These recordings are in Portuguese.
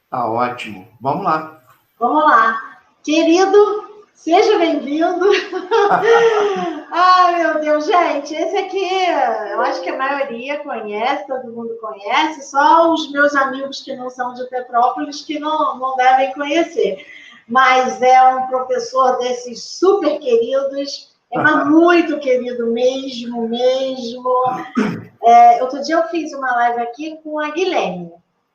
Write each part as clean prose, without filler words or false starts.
Tá ótimo. Vamos lá. Vamos lá. Querido, seja bem-vindo. Ai, meu Deus, gente, esse aqui, eu acho que a maioria conhece, todo mundo conhece, só os meus amigos que não são de Petrópolis que não devem conhecer. Mas é um professor desses super queridos, mas muito querido mesmo. Outro dia eu fiz uma live aqui com a Guilherme.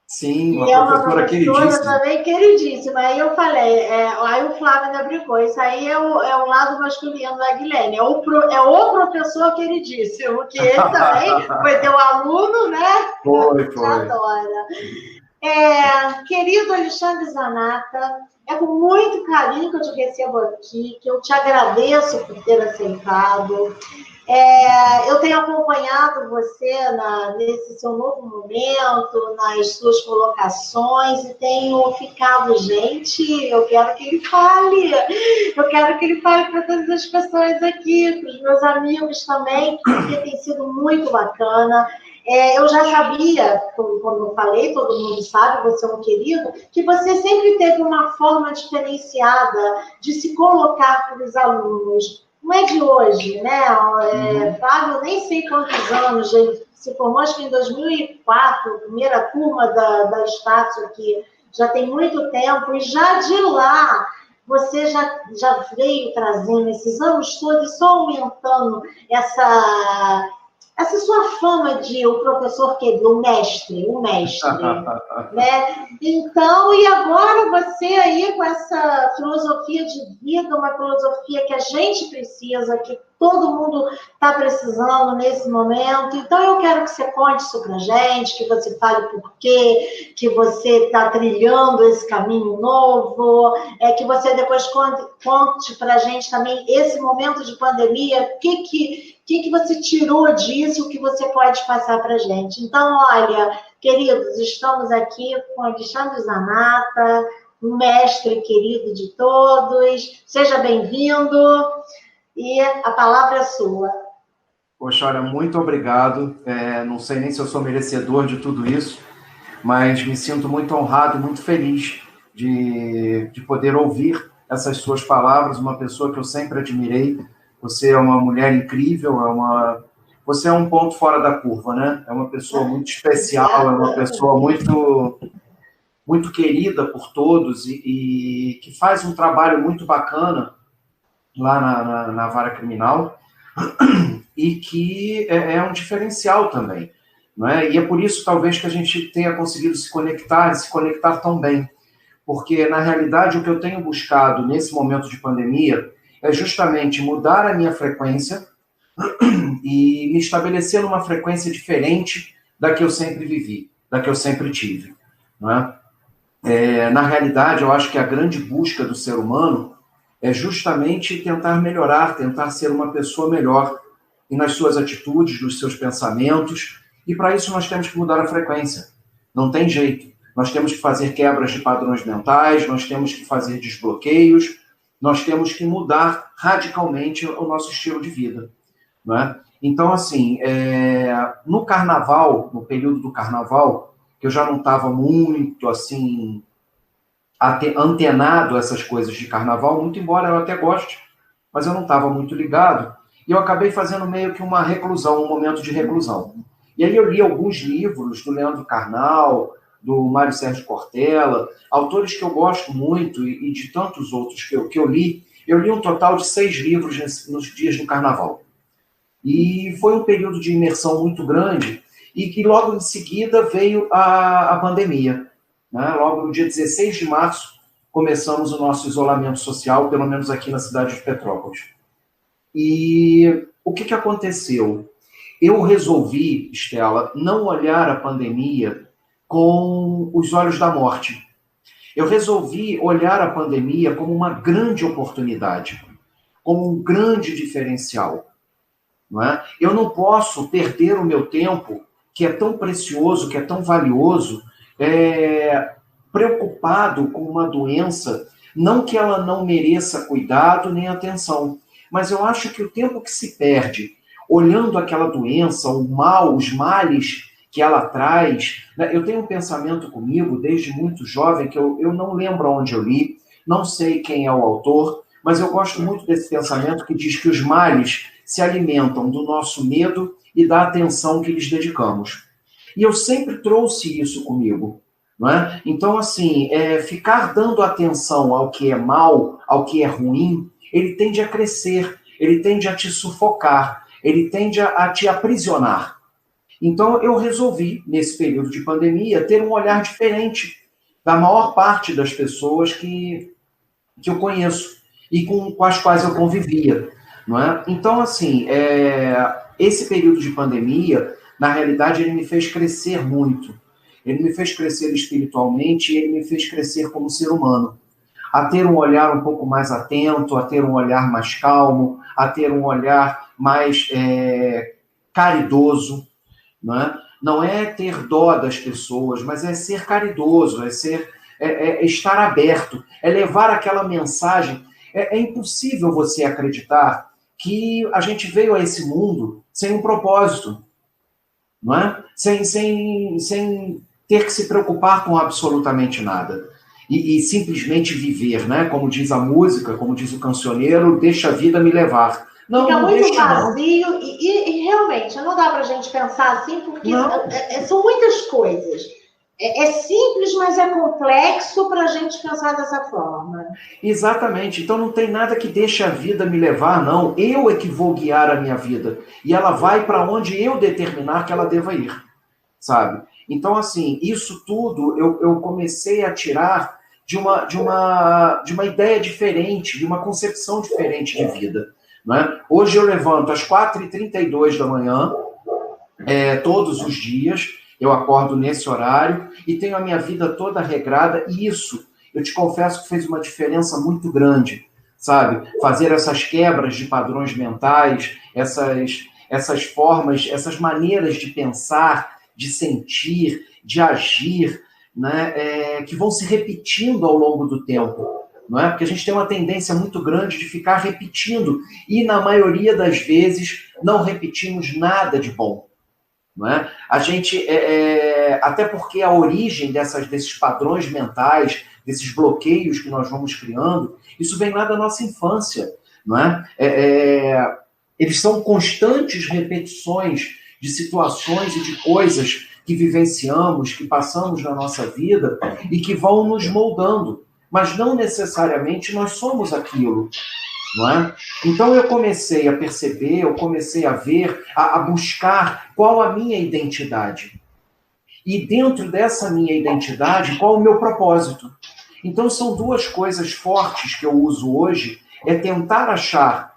Sim, E uma é uma professora professora queridíssima. também queridíssima. Aí eu falei, aí o Flávio ainda brincou, isso aí é o lado masculino da Guilherme, é o professor queridíssimo, que ele também foi teu aluno, né? Te Foi. adora. Querido Alexandre Zanata, é com muito carinho que eu te recebo aqui, que eu te agradeço por ter aceitado. Eu tenho acompanhado você nesse seu novo momento, nas suas colocações, e tenho ficado, gente, eu quero que ele fale. Eu quero que ele fale para todas as pessoas aqui, para os meus amigos também, porque tem sido muito bacana. Eu já sabia, quando eu falei, todo mundo sabe, você é um querido, que você sempre teve uma forma diferenciada de se colocar para os alunos. Não é de hoje, né? Flávio, nem sei quantos anos, ele se formou, acho que em 2004, primeira turma da Status aqui, já tem muito tempo, e já de lá você já veio trazendo esses anos todos, só aumentando essa sua fama de o professor querido, o mestre, né? Então, e agora você aí com essa filosofia de vida, uma filosofia que a gente precisa, que todo mundo está precisando nesse momento. Então, eu quero que você conte isso para a gente, que você fale por quê, que você está trilhando esse caminho novo, que você depois conte para a gente também esse momento de pandemia, o que você tirou disso, o que você pode passar para a gente. Então, olha, queridos, estamos aqui com Alexandre Zanata, um mestre querido de todos. Seja bem-vindo e a palavra é sua. Poxa, olha, muito obrigado. Não sei nem se eu sou merecedor de tudo isso, mas me sinto muito honrado e muito feliz de poder ouvir essas suas palavras, uma pessoa que eu sempre admirei. Você é uma mulher incrível, você é um ponto fora da curva, né? É uma pessoa muito especial, é uma pessoa muito querida por todos e que faz um trabalho muito bacana lá na vara criminal e que é um diferencial também. Não é? E é por isso, talvez, que a gente tenha conseguido se conectar tão bem. Porque, na realidade, o que eu tenho buscado nesse momento de pandemia é justamente mudar a minha frequência e me estabelecer numa frequência diferente da que eu sempre vivi, da que eu sempre tive. Não é? Na realidade, eu acho que a grande busca do ser humano é justamente tentar melhorar, tentar ser uma pessoa melhor e nas suas atitudes, nos seus pensamentos, e para isso nós temos que mudar a frequência. Não tem jeito. Nós temos que fazer quebras de padrões mentais, nós temos que fazer desbloqueios, nós temos que mudar radicalmente o nosso estilo de vida. Não é? Então, assim, no carnaval, no período do carnaval, que eu já não estava muito, assim, antenado a essas coisas de carnaval, muito embora eu até goste, mas eu não estava muito ligado, e eu acabei fazendo meio que uma reclusão, um momento de reclusão. E aí eu li alguns livros do Leandro Carnal, do Mário Sérgio Cortella, autores que eu gosto muito, e de tantos outros que eu li. Eu li um total de 6 livros nos dias do carnaval. E foi um período de imersão muito grande, e que logo em seguida veio a pandemia. Né? Logo no dia 16 de março, começamos o nosso isolamento social, pelo menos aqui na cidade de Petrópolis. E o que aconteceu? Eu resolvi, Estela, não olhar a pandemia com os olhos da morte. Eu resolvi olhar a pandemia como uma grande oportunidade, como um grande diferencial. Não é? Eu não posso perder o meu tempo, que é tão precioso, que é tão valioso, preocupado com uma doença, não que ela não mereça cuidado nem atenção, mas eu acho que o tempo que se perde olhando aquela doença, o mal, os males que ela traz, né? Eu tenho um pensamento comigo, desde muito jovem, que eu não lembro onde eu li, não sei quem é o autor, mas eu gosto muito desse pensamento que diz que os males se alimentam do nosso medo e da atenção que lhes dedicamos. E eu sempre trouxe isso comigo. Não é? Então, assim, ficar dando atenção ao que é mal, ao que é ruim, ele tende a crescer, ele tende a te sufocar, ele tende a te aprisionar. Então, eu resolvi, nesse período de pandemia, ter um olhar diferente da maior parte das pessoas que eu conheço e com as quais eu convivia. Não é? Então, assim, esse período de pandemia, na realidade, ele me fez crescer muito. Ele me fez crescer espiritualmente e ele me fez crescer como ser humano. A ter um olhar um pouco mais atento, a ter um olhar mais calmo, a ter um olhar mais caridoso. Não é ter dó das pessoas, mas é ser caridoso, é estar aberto, é levar aquela mensagem. É impossível você acreditar que a gente veio a esse mundo sem um propósito, não é? Sem ter que se preocupar com absolutamente nada. E simplesmente viver, né? Como diz a música, como diz o cancioneiro, deixa a vida me levar. Não, fica não muito deixa, vazio não. E realmente não dá para a gente pensar assim, porque são muitas coisas. É simples, mas é complexo para a gente pensar dessa forma. Exatamente. Então não tem nada que deixe a vida me levar, não. Eu é que vou guiar a minha vida. E ela vai para onde eu determinar que ela deva ir, sabe? Então, assim, isso tudo eu comecei a tirar de uma ideia diferente, de uma concepção diferente de vida. Né? Hoje eu levanto às 4h32 da manhã, todos os dias, eu acordo nesse horário e tenho a minha vida toda regrada, e isso, eu te confesso que fez uma diferença muito grande, sabe? Fazer essas quebras de padrões mentais, essas formas, essas maneiras de pensar, de sentir, de agir, né? Que vão se repetindo ao longo do tempo. Não é? Porque a gente tem uma tendência muito grande de ficar repetindo, e na maioria das vezes não repetimos nada de bom. Não é? A gente, até porque a origem desses padrões mentais, desses bloqueios que nós vamos criando, isso vem lá da nossa infância. Não é? Eles são constantes repetições de situações e de coisas que vivenciamos, que passamos na nossa vida e que vão nos moldando. Mas não necessariamente nós somos aquilo. Não é? Então eu comecei a perceber, eu comecei a ver, a buscar qual a minha identidade. E dentro dessa minha identidade, qual o meu propósito. Então são duas coisas fortes que eu uso hoje, tentar achar,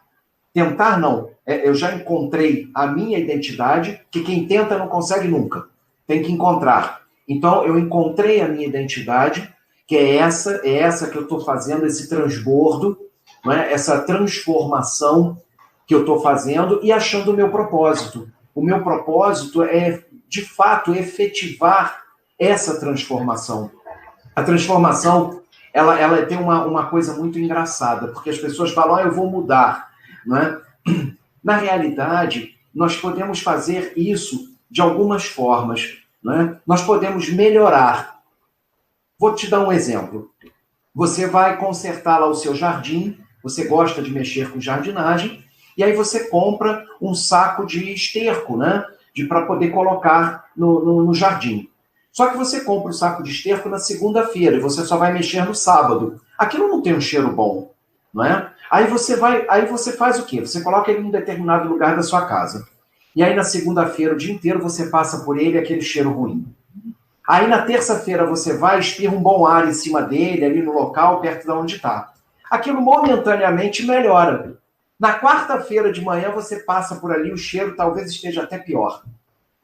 tentar não, eu já encontrei a minha identidade, que quem tenta não consegue nunca, tem que encontrar. Então eu encontrei a minha identidade, que é essa que eu estou fazendo, esse transbordo, não é? Essa transformação que eu estou fazendo e achando o meu propósito. O meu propósito é, de fato, efetivar essa transformação. A transformação, ela tem uma coisa muito engraçada, porque as pessoas falam, eu vou mudar. Não é? Na realidade, nós podemos fazer isso de algumas formas. Não é? Nós podemos melhorar. Vou te dar um exemplo. Você vai consertar lá o seu jardim, você gosta de mexer com jardinagem, e aí você compra um saco de esterco, né? Para poder colocar no jardim. Só que você compra o saco de esterco na segunda-feira e você só vai mexer no sábado. Aquilo não tem um cheiro bom, não é? Aí você faz o quê? Você coloca ele em um determinado lugar da sua casa. E aí na segunda-feira, o dia inteiro, você passa por ele aquele cheiro ruim. Aí na terça-feira você vai, espirra um bom ar em cima dele, ali no local, perto de onde está. Aquilo momentaneamente melhora. Na quarta-feira de manhã você passa por ali, o cheiro talvez esteja até pior.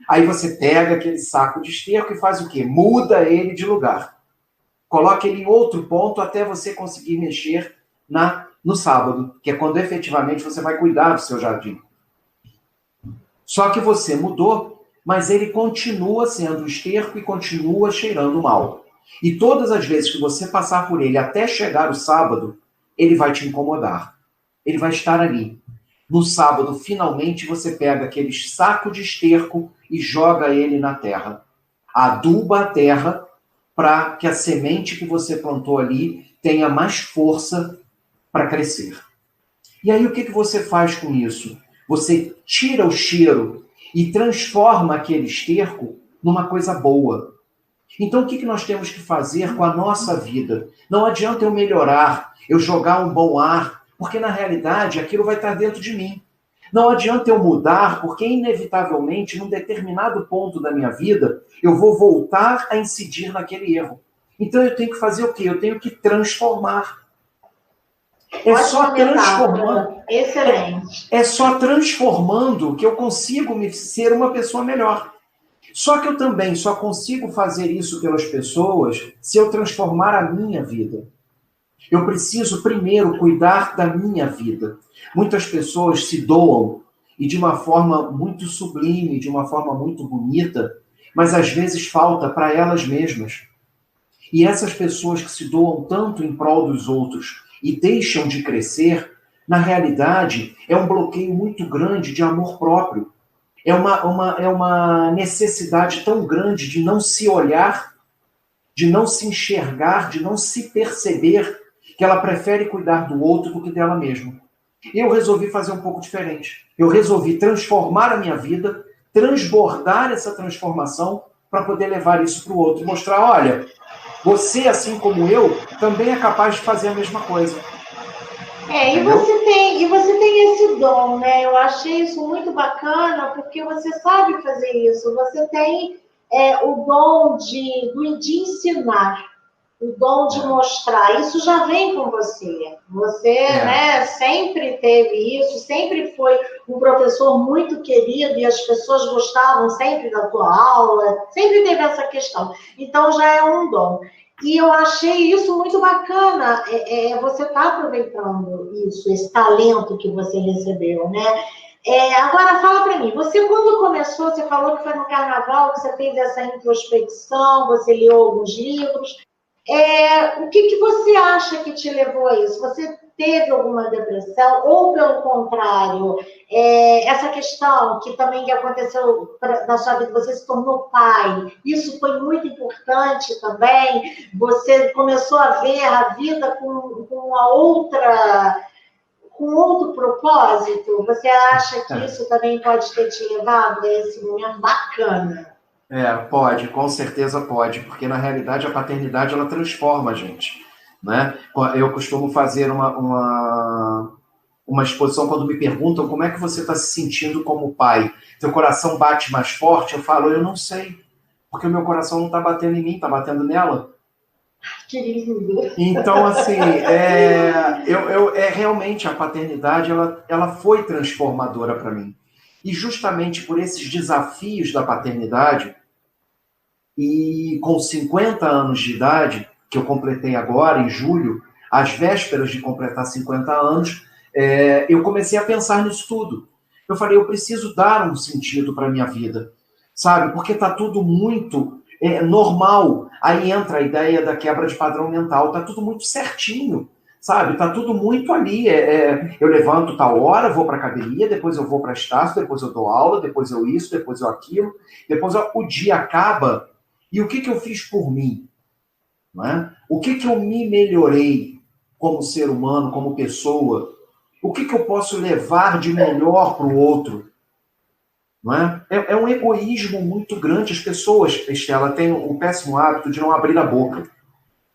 Aí você pega aquele saco de esterco e faz o quê? Muda ele de lugar. Coloca ele em outro ponto até você conseguir mexer no sábado, que é quando efetivamente você vai cuidar do seu jardim. Só que você mudou, mas ele continua sendo esterco e continua cheirando mal. E todas as vezes que você passar por ele até chegar o sábado, ele vai te incomodar. Ele vai estar ali. No sábado, finalmente, você pega aquele saco de esterco e joga ele na terra. Aduba a terra para que a semente que você plantou ali tenha mais força para crescer. E aí o que você faz com isso? Você tira o cheiro e transforma aquele esterco numa coisa boa. Então o que nós temos que fazer com a nossa vida? Não adianta eu melhorar, eu jogar um bom ar, porque na realidade aquilo vai estar dentro de mim. Não adianta eu mudar, porque inevitavelmente, num determinado ponto da minha vida, eu vou voltar a incidir naquele erro. Então eu tenho que fazer o quê? Eu tenho que transformar. É só transformando. Excelente. É só transformando que eu consigo ser uma pessoa melhor. Só que eu também só consigo fazer isso pelas pessoas se eu transformar a minha vida. Eu preciso primeiro cuidar da minha vida. Muitas pessoas se doam e de uma forma muito sublime, de uma forma muito bonita, mas às vezes falta para elas mesmas. E essas pessoas que se doam tanto em prol dos outros e deixam de crescer, na realidade, é um bloqueio muito grande de amor próprio. É uma necessidade tão grande de não se olhar, de não se enxergar, de não se perceber, que ela prefere cuidar do outro do que dela mesma. Eu resolvi fazer um pouco diferente. Eu resolvi transformar a minha vida, transbordar essa transformação para poder levar isso para o outro. Mostrar, olha, você, assim como eu, também é capaz de fazer a mesma coisa. E você tem esse dom, né? Eu achei isso muito bacana, porque você sabe fazer isso. Você tem o dom de ensinar, o dom de mostrar. Isso já vem com você. Você, né, sempre teve isso, sempre foi um professor muito querido e as pessoas gostavam sempre da tua aula, sempre teve essa questão. Então, já é um dom. E eu achei isso muito bacana. Você está aproveitando isso, esse talento que você recebeu, né? Agora, fala para mim. Você, quando começou, você falou que foi no Carnaval que você fez essa introspecção, você leu alguns livros. O que você acha que te levou a isso? Você teve alguma depressão? Ou, pelo contrário, essa questão que também aconteceu na sua vida, você se tornou pai, isso foi muito importante também? Você começou a ver a vida com outro propósito? Você acha que isso também pode ter te levado a esse momento bacana? Pode, com certeza pode, porque na realidade a paternidade ela transforma a gente, né? Eu costumo fazer uma exposição quando me perguntam como é que você está se sentindo como pai. Teu coração bate mais forte? Eu falo, eu não sei, porque o meu coração não está batendo em mim, está batendo nela. Que lindo! Então, assim, realmente a paternidade ela foi transformadora para mim. E justamente por esses desafios da paternidade, e com 50 anos de idade, que eu completei agora, em julho, às vésperas de completar 50 anos, eu comecei a pensar nisso tudo. Eu falei, eu preciso dar um sentido para a minha vida, sabe? Porque está tudo muito normal. Aí entra a ideia da quebra de padrão mental, está tudo muito certinho, sabe? Está tudo muito ali. Eu levanto tal hora, vou para a academia, depois eu vou para a Estácio, depois eu dou aula, depois eu isso, depois eu aquilo, depois o dia acaba. E o que eu fiz por mim? Não é? O que eu me melhorei como ser humano, como pessoa? O que eu posso levar de melhor para o outro? Não é? É um egoísmo muito grande. As pessoas, Estela, têm o péssimo hábito de não abrir a boca,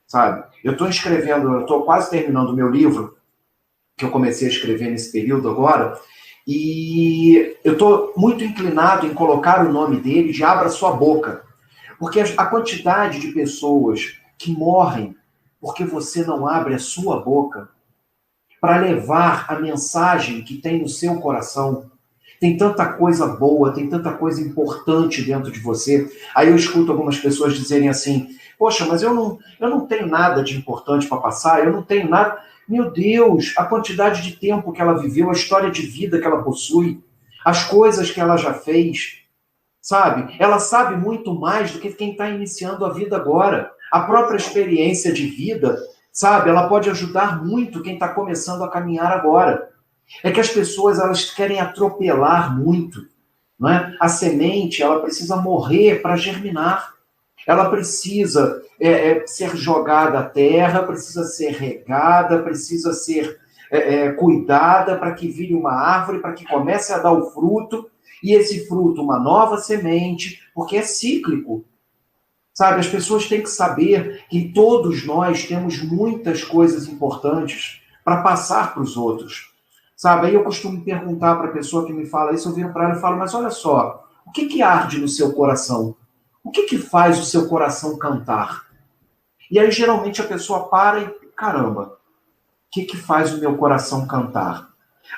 sabe? Eu estou quase terminando o meu livro, que eu comecei a escrever nesse período agora, e eu estou muito inclinado em colocar o nome dele de Abra Sua Boca. Porque a quantidade de pessoas que morrem porque você não abre a sua boca para levar a mensagem que tem no seu coração. Tem tanta coisa boa, tem tanta coisa importante dentro de você. Aí eu escuto algumas pessoas dizerem assim, poxa, mas eu não tenho nada de importante para passar, eu não tenho nada. Meu Deus, a quantidade de tempo que ela viveu, a história de vida que ela possui, as coisas que ela já fez, sabe? Ela sabe muito mais do que quem está iniciando a vida agora. A própria experiência de vida, sabe? Ela pode ajudar muito quem está começando a caminhar agora. É que as pessoas elas querem atropelar muito. não é? A semente, ela precisa morrer para germinar. Ela precisa ser jogada à terra, precisa ser regada, precisa ser cuidada para que vire uma árvore, para que comece a dar o fruto, e esse fruto, uma nova semente, porque é cíclico. Sabe, as pessoas têm que saber que todos nós temos muitas coisas importantes para passar para os outros. Sabe, aí eu costumo perguntar para a pessoa que me fala isso, eu viro para ela e falo, mas olha só, o que arde no seu coração? O que faz o seu coração cantar? E aí geralmente a pessoa para e, caramba, o que faz o meu coração cantar?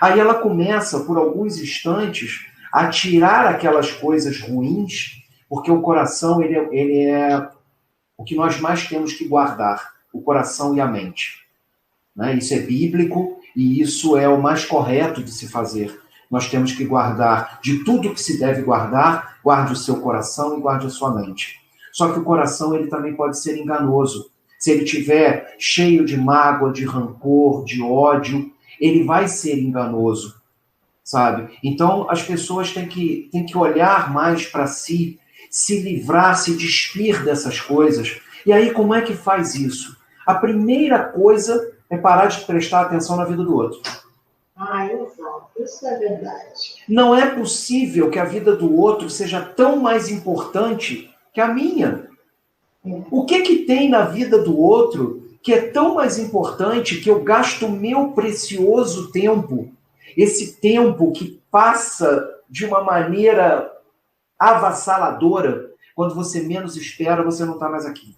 Aí ela começa, por alguns instantes, a tirar aquelas coisas ruins, porque o coração ele é o que nós mais temos que guardar, o coração e a mente. Né? Isso é bíblico e isso é o mais correto de se fazer. Nós temos que guardar de tudo que se deve guardar, guarde o seu coração e guarde a sua mente. Só que o coração ele também pode ser enganoso. Se ele estiver cheio de mágoa, de rancor, de ódio, ele vai ser enganoso, sabe? Então, as pessoas têm que olhar mais para si, se livrar, se despir dessas coisas. E aí, como é que faz isso? A primeira coisa é parar de prestar atenção na vida do outro. Exato. Isso é verdade. Não é possível que a vida do outro seja tão mais importante que a minha. O que tem na vida do outro que é tão mais importante que eu gasto o meu precioso tempo, esse tempo que passa de uma maneira avassaladora, quando você menos espera, você não está mais aqui.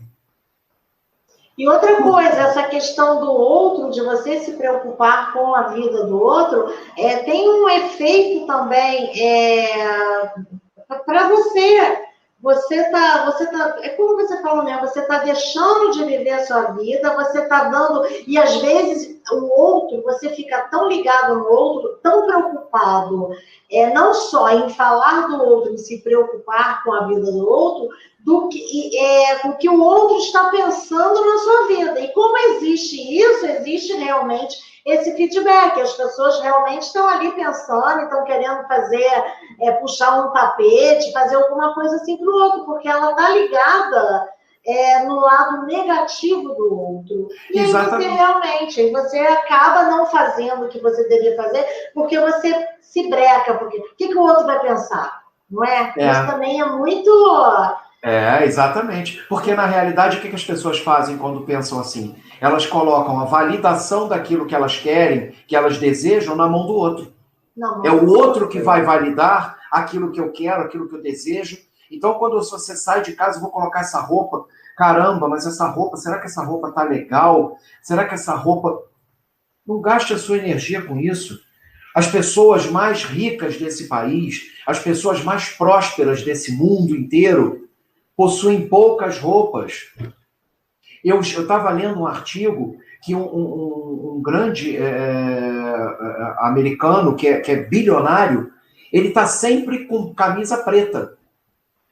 E outra coisa, essa questão do outro, de você se preocupar com a vida do outro, tem um efeito também para você. Você tá, é como você falou mesmo, você está deixando de viver a sua vida, você está dando, e às vezes o outro, você fica tão ligado no outro, tão preocupado, não só em falar do outro, em se preocupar com a vida do outro, do que o outro está pensando na sua vida. E como existe isso, existe realmente esse feedback. As pessoas realmente estão ali pensando, estão querendo fazer, puxar um tapete, fazer alguma coisa assim para o outro, porque ela está ligada no lado negativo do outro. E aí você acaba não fazendo o que você deveria fazer, porque você se breca, porque o que o outro vai pensar? Não é? Isso também é muito... Exatamente. Porque, na realidade, o que as pessoas fazem quando pensam assim? Elas colocam a validação daquilo que elas querem, que elas desejam, na mão do outro. Não, é o outro que vai validar aquilo que eu quero, aquilo que eu desejo. Então, quando você sai de casa, eu vou colocar essa roupa. Caramba, mas essa roupa, será que essa roupa tá legal? Será que essa roupa... Não gaste a sua energia com isso. As pessoas mais ricas desse país, as pessoas mais prósperas desse mundo inteiro, possuem poucas roupas. Eu estava lendo um artigo que um grande americano, que é bilionário, ele está sempre com camisa preta.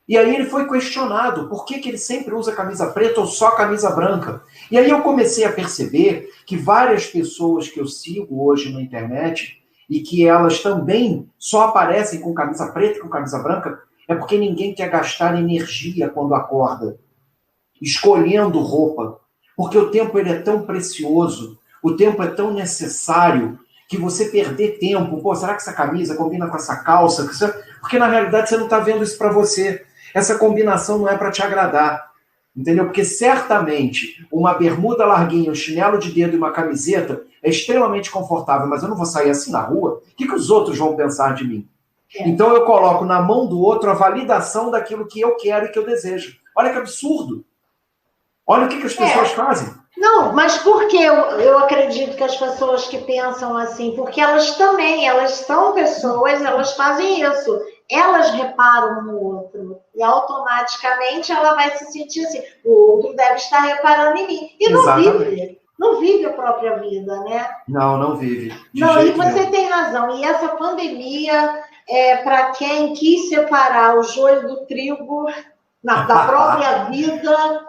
E aí ele foi questionado por que ele sempre usa camisa preta ou só camisa branca. E aí eu comecei a perceber que várias pessoas que eu sigo hoje na internet e que elas também só aparecem com camisa preta e com camisa branca, é porque ninguém quer gastar energia quando acorda, escolhendo roupa. Porque o tempo ele é tão precioso, o tempo é tão necessário, que você perder tempo, será que essa camisa combina com essa calça? Porque na realidade você não está vendo isso para você. Essa combinação não é para te agradar. Entendeu? Porque certamente uma bermuda larguinha, um chinelo de dedo e uma camiseta é extremamente confortável, mas eu não vou sair assim na rua. O que os outros vão pensar de mim? Então eu coloco na mão do outro a validação daquilo que eu quero e que eu desejo. Olha que absurdo. Olha o que as pessoas fazem. Não, mas por que eu acredito que as pessoas que pensam assim? Porque elas são pessoas, elas fazem isso. Elas reparam no outro. E automaticamente ela vai se sentir assim, o outro deve estar reparando em mim. E não vive a própria vida, né? Não vive. Não, e você tem razão. E essa pandemia, para quem quis separar o joio do trigo da própria vida...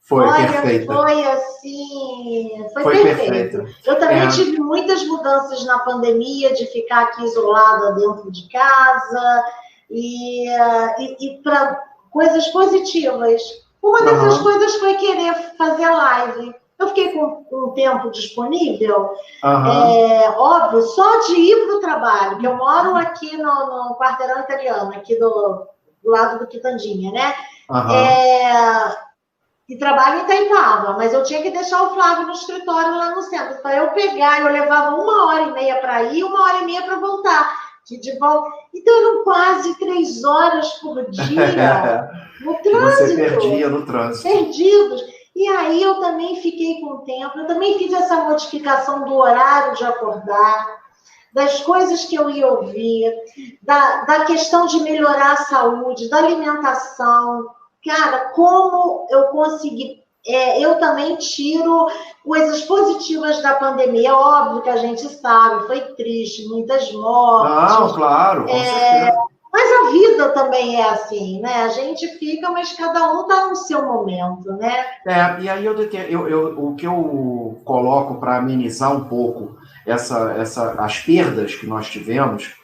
perfeita. Foi assim, foi perfeito. Eu também tive muitas mudanças na pandemia, de ficar aqui isolada dentro de casa, e para coisas positivas. Uma dessas coisas foi querer fazer live. Eu fiquei com um tempo disponível, óbvio, só de ir para o trabalho, que eu moro aqui no quarteirão italiano, aqui do lado do Quitandinha, né? E trabalho em Itaipava, mas eu tinha que deixar o Flávio no escritório lá no centro. Para eu pegar, eu levava 1h30 para ir, 1h30 para voltar. De volta. Então eram quase 3 horas por dia no trânsito. Você perdia no trânsito. Perdidos. E aí eu também fiquei com o tempo, eu também fiz essa modificação do horário de acordar, das coisas que eu ia ouvir, da questão de melhorar a saúde, da alimentação. Cara, como eu consegui... eu também tiro coisas positivas da pandemia. É óbvio que a gente sabe, foi triste, muitas mortes. Não, claro, com certeza. Mas a vida também é assim, né? A gente fica, mas cada um está no seu momento, né? E aí o que eu coloco para amenizar um pouco as perdas que nós tivemos,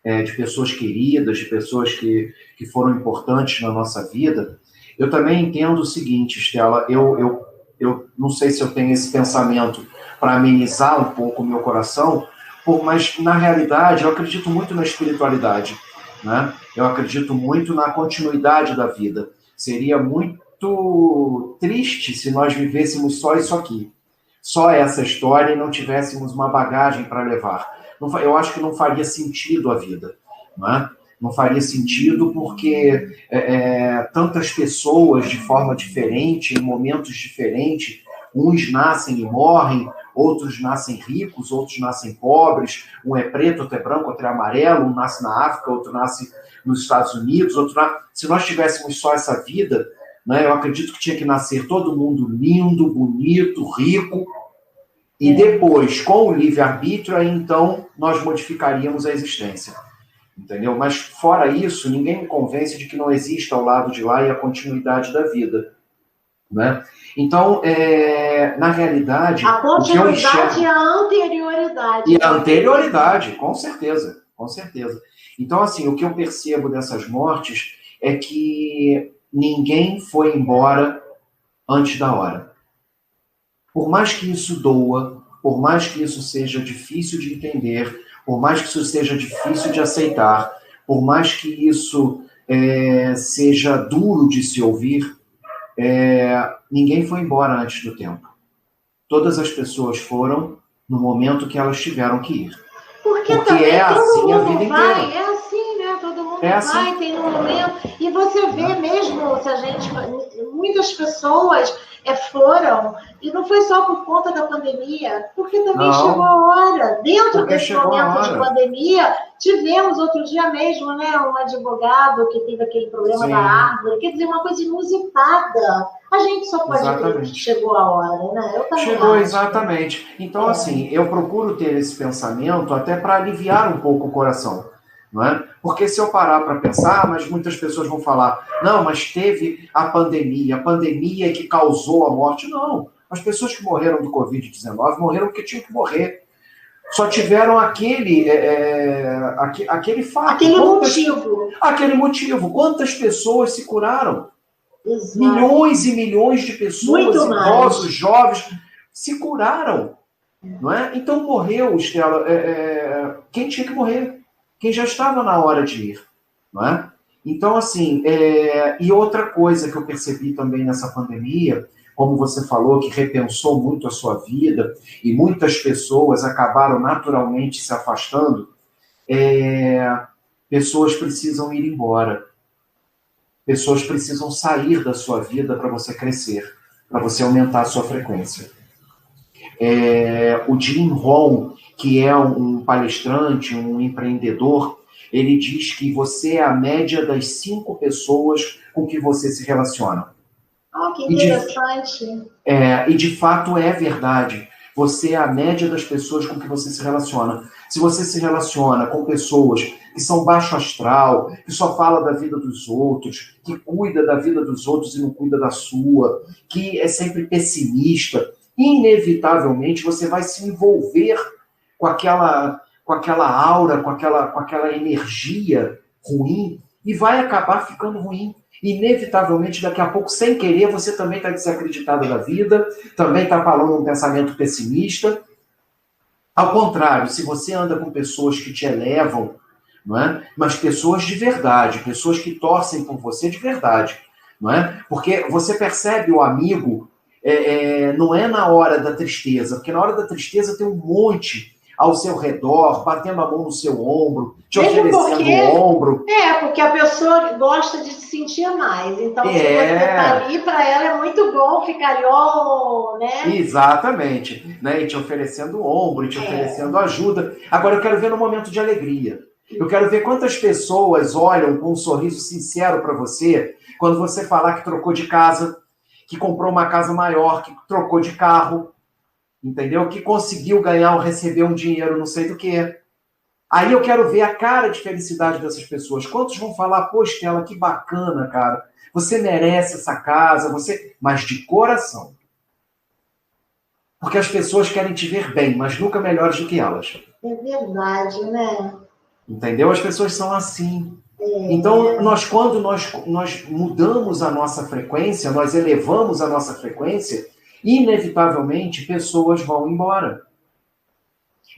de pessoas queridas, de pessoas que foram importantes na nossa vida, eu também entendo o seguinte, Estela, eu não sei se eu tenho esse pensamento para amenizar um pouco o meu coração, mas na realidade eu acredito muito na espiritualidade, né? Eu acredito muito na continuidade da vida. Seria muito triste se nós vivêssemos só isso aqui, só essa história e não tivéssemos uma bagagem para levar. Eu acho que não faria sentido a vida, né? Não faria sentido porque tantas pessoas de forma diferente, em momentos diferentes, uns nascem e morrem, outros nascem ricos, outros nascem pobres, um é preto, outro é branco, outro é amarelo, um nasce na África, outro nasce nos Estados Unidos, se nós tivéssemos só essa vida, né, eu acredito que tinha que nascer todo mundo lindo, bonito, rico, e depois, com o livre-arbítrio, aí então nós modificaríamos a existência. Entendeu? Mas fora isso, ninguém me convence de que não exista ao lado de lá e a continuidade da vida. Né? Então, na realidade... A continuidade e a anterioridade. E a anterioridade, com certeza, com certeza. Então, assim, o que eu percebo dessas mortes é que ninguém foi embora antes da hora. Por mais que isso doa, por mais que isso seja difícil de entender, por mais que isso seja difícil de aceitar, por mais que isso seja duro de se ouvir, ninguém foi embora antes do tempo. Todas as pessoas foram no momento que elas tiveram que ir. Porque é assim a vida inteira. É assim, né? Todo mundo vai, tem um momento. E você vê mesmo, se a gente... Muitas pessoas foram, e não foi só por conta da pandemia, porque também chegou a hora. Dentro desse momento de pandemia, tivemos outro dia mesmo, né, um advogado que teve aquele problema da árvore, quer dizer, uma coisa inusitada. A gente só pode ver que chegou a hora, né? Eu também chegou, exatamente. Então, assim, eu procuro ter esse pensamento até para aliviar um pouco o coração. Não é? Porque se eu parar para pensar, mas muitas pessoas vão falar, não, mas teve a pandemia que causou a morte. Não, as pessoas que morreram do Covid-19 morreram porque tinham que morrer. Só tiveram aquele fato. Aquele motivo. Quantas pessoas se curaram? Exato. Milhões e milhões de pessoas, idosos, jovens, se curaram. Não é? Então morreu, Estela, quem tinha que morrer. Quem já estava na hora de ir, não é? Então, assim, e outra coisa que eu percebi também nessa pandemia, como você falou, que repensou muito a sua vida, e muitas pessoas acabaram naturalmente se afastando, pessoas precisam ir embora. Pessoas precisam sair da sua vida para você crescer, para você aumentar a sua frequência. O Jim Rohn, que é um palestrante, um empreendedor, ele diz que você é a média das 5 pessoas com que você se relaciona. Que interessante. E de fato é verdade. Você é a média das pessoas com que você se relaciona. Se você se relaciona com pessoas que são baixo astral, que só fala da vida dos outros, que cuida da vida dos outros e não cuida da sua, que é sempre pessimista, inevitavelmente você vai se envolver com aquela aura, com aquela energia ruim, e vai acabar ficando ruim. Inevitavelmente, daqui a pouco, sem querer, você também está desacreditado da vida, também está falando um pensamento pessimista. Ao contrário, se você anda com pessoas que te elevam, não é? Mas pessoas de verdade, pessoas que torcem por você de verdade, não é? Porque você percebe o amigo, não é na hora da tristeza, porque na hora da tristeza tem um monte ao seu redor, batendo a mão no seu ombro, te oferecendo o ombro. Porque a pessoa gosta de se sentir mais. Então, se você está ali, para ela é muito bom ficar ali, né? Exatamente. Né? E te oferecendo o ombro, e te oferecendo ajuda. Agora, eu quero ver no momento de alegria. Eu quero ver quantas pessoas olham com um sorriso sincero para você quando você falar que trocou de casa, que comprou uma casa maior, que trocou de carro, entendeu? Que conseguiu ganhar ou receber um dinheiro, não sei do que. Aí eu quero ver a cara de felicidade dessas pessoas. Quantos vão falar, pô, Estela, que bacana, cara. Você merece essa casa, mas de coração. Porque as pessoas querem te ver bem, mas nunca melhores do que elas. É verdade, né? Entendeu? As pessoas são assim. Então, quando nós mudamos a nossa frequência, nós elevamos a nossa frequência, inevitavelmente pessoas vão embora.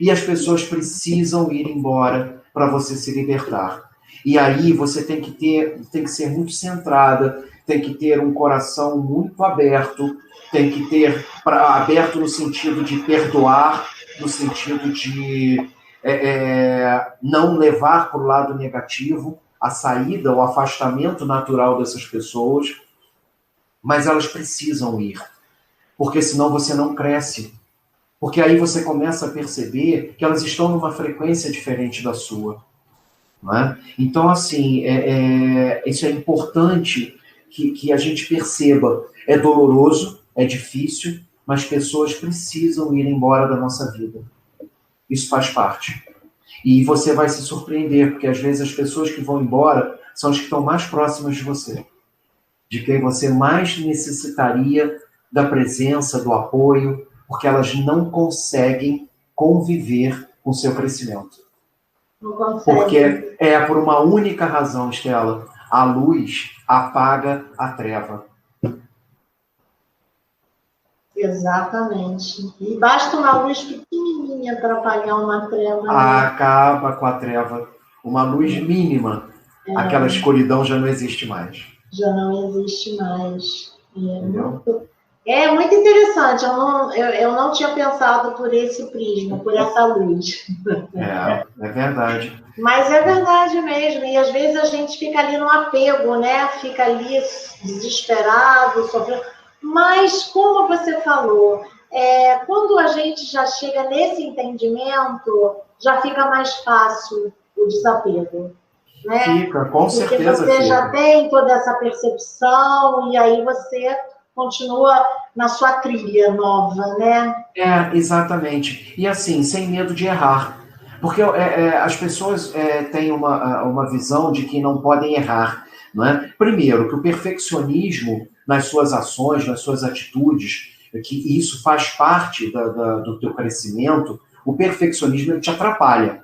E as pessoas precisam ir embora para você se libertar. E aí você tem que ser muito centrada, tem que ter um coração muito aberto, tem que ter aberto no sentido de perdoar, no sentido de não levar para o lado negativo a saída, o afastamento natural dessas pessoas, mas elas precisam ir, porque senão você não cresce. Porque aí você começa a perceber que elas estão numa frequência diferente da sua. Não é? Então, assim, isso é importante que a gente perceba. É doloroso, é difícil, mas pessoas precisam ir embora da nossa vida. Isso faz parte. E você vai se surpreender, porque às vezes as pessoas que vão embora são as que estão mais próximas de você. De quem você mais necessitaria da presença, do apoio, porque elas não conseguem conviver com o seu crescimento. Não consegue. Porque por uma única razão, Estela, a luz apaga a treva. Exatamente. E basta uma luz pequenininha para apagar uma treva. Né? Acaba com a treva. Uma luz mínima. Aquela escuridão já não existe mais. Já não existe mais. É muito interessante. Eu não tinha pensado por esse prisma, por essa luz. É verdade. Mas é verdade mesmo. E às vezes a gente fica ali no apego, né? Fica ali desesperado, sofrendo. Mas, como você falou, quando a gente já chega nesse entendimento, já fica mais fácil o desapego. Né? Fica, com certeza. Porque você já tem toda essa percepção e aí você continua na sua trilha nova, né? Exatamente. E assim, sem medo de errar. Porque as pessoas têm uma visão de que não podem errar. Não é? Primeiro, que o perfeccionismo nas suas ações, nas suas atitudes, que isso faz parte do teu crescimento, o perfeccionismo ele te atrapalha.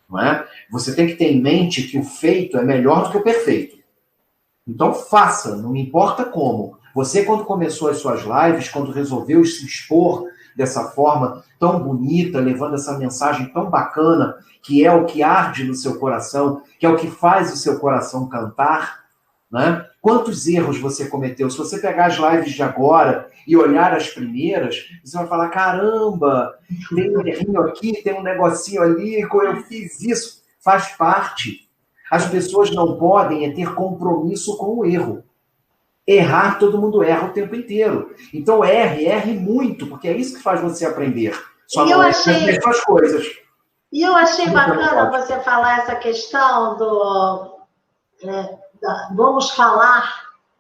Não é? Você tem que ter em mente que o feito é melhor do que o perfeito. Então faça, não importa como. Você, quando começou as suas lives, quando resolveu se expor dessa forma tão bonita, levando essa mensagem tão bacana, que é o que arde no seu coração, que é o que faz o seu coração cantar, né? Quantos erros você cometeu? Se você pegar as lives de agora e olhar as primeiras, você vai falar, caramba, tem um errinho aqui, tem um negocinho ali, eu fiz isso. Faz parte. As pessoas não podem ter compromisso com o erro. Errar, todo mundo erra o tempo inteiro. Então erre muito, porque é isso que faz você aprender. Só não aprender as coisas. E eu achei bacana você falar essa questão vamos falar,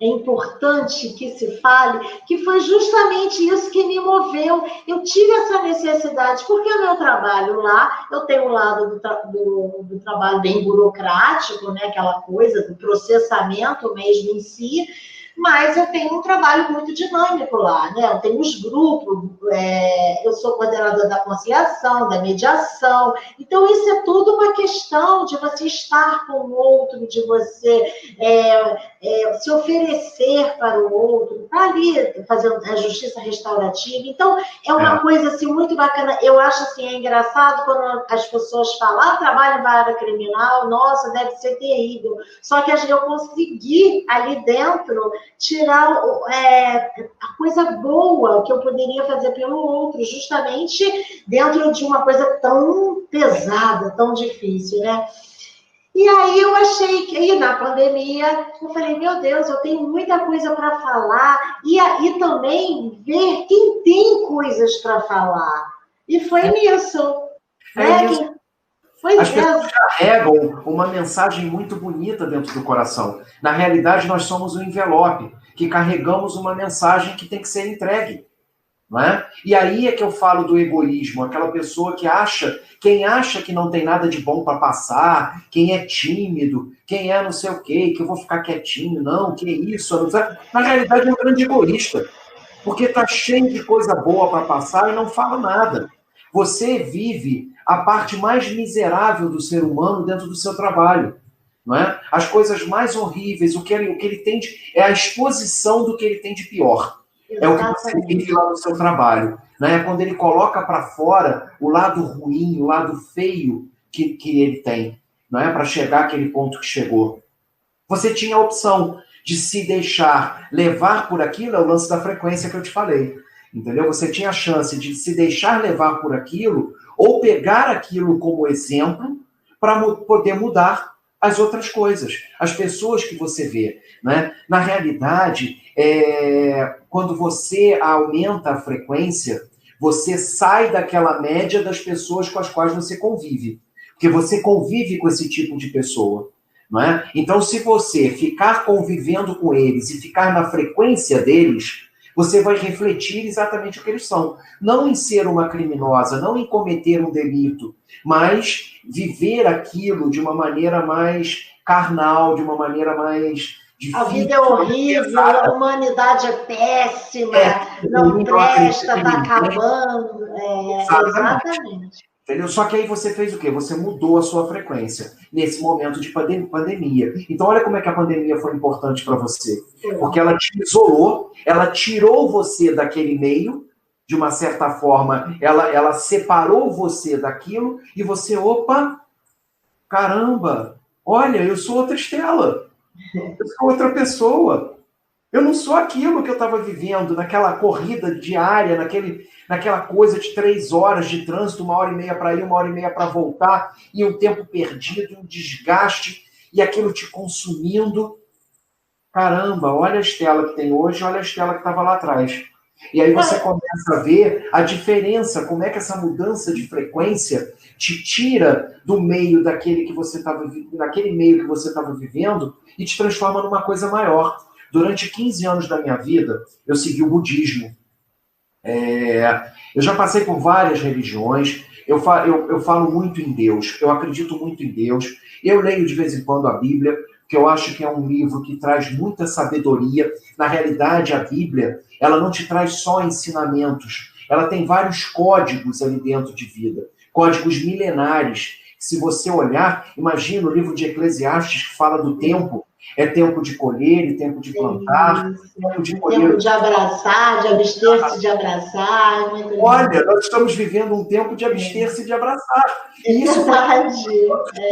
é importante que se fale, que foi justamente isso que me moveu. Eu tive essa necessidade, porque o meu trabalho lá, eu tenho o lado do trabalho bem burocrático, né, aquela coisa do processamento mesmo em si, mas eu tenho um trabalho muito dinâmico lá, né? Eu tenho os grupos, eu sou coordenadora da conciliação, da mediação, então isso é tudo uma questão de você estar com o outro, de você se oferecer para o outro, para ali fazer a justiça restaurativa. Então, é uma coisa assim, muito bacana. Eu acho assim, é engraçado quando as pessoas falam, trabalho na área criminal, nossa, deve ser terrível. Só que eu consegui ali dentro tirar a coisa boa que eu poderia fazer pelo outro, justamente dentro de uma coisa tão pesada, tão difícil, né? E aí eu achei que, aí na pandemia, eu falei, meu Deus, eu tenho muita coisa para falar, e aí também ver quem tem coisas para falar. E foi nisso. Né? As pessoas carregam uma mensagem muito bonita dentro do coração. Na realidade, nós somos um envelope, que carregamos uma mensagem que tem que ser entregue. Não é? E aí é que eu falo do egoísmo, aquela pessoa que quem acha que não tem nada de bom para passar, quem é tímido, quem é não sei o quê, que eu vou ficar quietinho, não, que isso, não sei. Na realidade é um grande egoísta, porque está cheio de coisa boa para passar e não fala nada. Você vive a parte mais miserável do ser humano dentro do seu trabalho. Não é? As coisas mais horríveis, o que ele tem é a exposição do que ele tem de pior. É o que você vive lá no seu trabalho. Né? É quando ele coloca para fora o lado ruim, o lado feio que ele tem. Não é? Para chegar àquele ponto que chegou. Você tinha a opção de se deixar levar por aquilo, é o lance da frequência que eu te falei. Entendeu? Você tinha a chance de se deixar levar por aquilo ou pegar aquilo como exemplo para poder mudar as outras coisas, as pessoas que você vê. Né? Na realidade, quando você aumenta a frequência, você sai daquela média das pessoas com as quais você convive. Porque você convive com esse tipo de pessoa. Não é? Então, se você ficar convivendo com eles e ficar na frequência deles, você vai refletir exatamente o que eles são. Não em ser uma criminosa, não em cometer um delito, mas viver aquilo de uma maneira mais carnal, de uma maneira mais difícil. A vida é horrível, a humanidade é péssima, não presta, está acabando. Exatamente. Entendeu? Só que aí você fez o quê? Você mudou a sua frequência nesse momento de pandemia. Então, olha como é que a pandemia foi importante para você. Porque ela te isolou, ela tirou você daquele meio, de uma certa forma, ela separou você daquilo, e você, opa, caramba, olha, eu sou outra Estela. Eu sou outra pessoa. Eu não sou aquilo que eu estava vivendo, naquela corrida diária, naquela coisa de 3 horas de trânsito, 1h30 para ir, 1h30 para voltar, e um tempo perdido, um desgaste, e aquilo te consumindo. Caramba, olha a Estela que tem hoje, olha a Estela que estava lá atrás. E aí você começa a ver a diferença, como é que essa mudança de frequência te tira do meio daquele que você estava, daquele meio que você estava vivendo, e te transforma numa coisa maior. Durante 15 anos da minha vida, eu segui o budismo. Eu já passei por várias religiões, eu falo muito em Deus, eu acredito muito em Deus, eu leio de vez em quando a Bíblia, porque eu acho que é um livro que traz muita sabedoria. Na realidade, a Bíblia, ela não te traz só ensinamentos, ela tem vários códigos ali dentro de vida, códigos milenares. Se você olhar, imagina o livro de Eclesiastes que fala do tempo. É tempo de colher e tempo de plantar. Tempo de colher. Tempo de abraçar, de abster-se de abraçar. Olha, nós estamos vivendo um tempo de abster-se de abraçar. E isso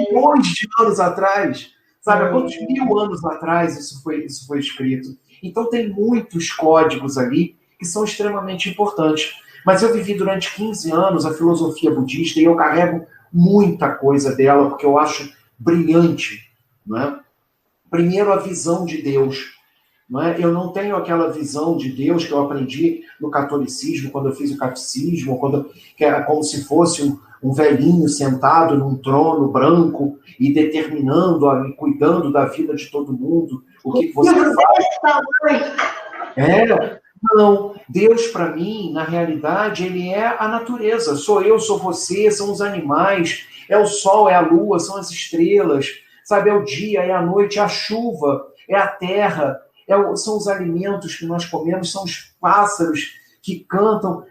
milhões de anos atrás. Sabe, há quantos 1000 anos atrás isso foi escrito? Então tem muitos códigos ali que são extremamente importantes. Mas eu vivi durante 15 anos a filosofia budista e eu carrego muita coisa dela, porque eu acho brilhante, não é? Primeiro, a visão de Deus. Não é? Eu não tenho aquela visão de Deus que eu aprendi no catolicismo, quando eu fiz o catecismo, que era como se fosse um velhinho sentado num trono branco e determinando, cuidando da vida de todo mundo, o que você faz. Não, Deus para mim, na realidade, ele é a natureza. Sou eu, sou você, são os animais, é o sol, é a lua, são as estrelas. Sabe, é o dia, é a noite, é a chuva, é a terra, são os alimentos que nós comemos, são os pássaros que cantam,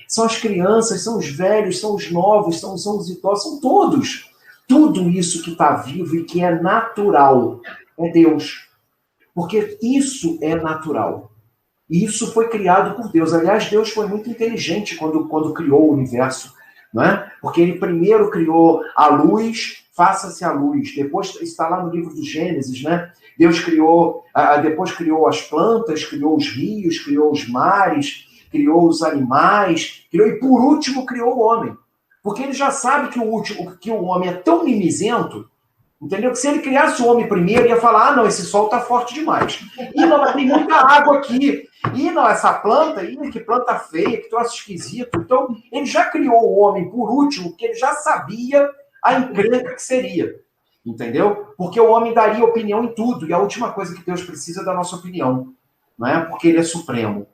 são as crianças, são os velhos, são os novos, são os idosos, são todos. Tudo isso que está vivo e que é natural é Deus. Porque isso é natural. E isso foi criado por Deus. Aliás, Deus foi muito inteligente quando criou o universo. Não é? Porque ele primeiro criou a luz, faça-se a luz. Depois, está lá no livro do Gênesis, né? Deus depois criou as plantas, criou os rios, criou os mares, criou os animais, e por último criou o homem. Porque ele já sabe que o homem é tão mimizento, entendeu? Que se ele criasse o homem primeiro, ia falar, não, esse sol está forte demais. E não, tem muita água aqui. E não, essa planta, que planta feia, que troço esquisito. Então, ele já criou o homem por último, porque ele já sabia a encrenca que seria. Entendeu? Porque o homem daria opinião em tudo. E a última coisa que Deus precisa é da nossa opinião. Não é? Porque ele é supremo.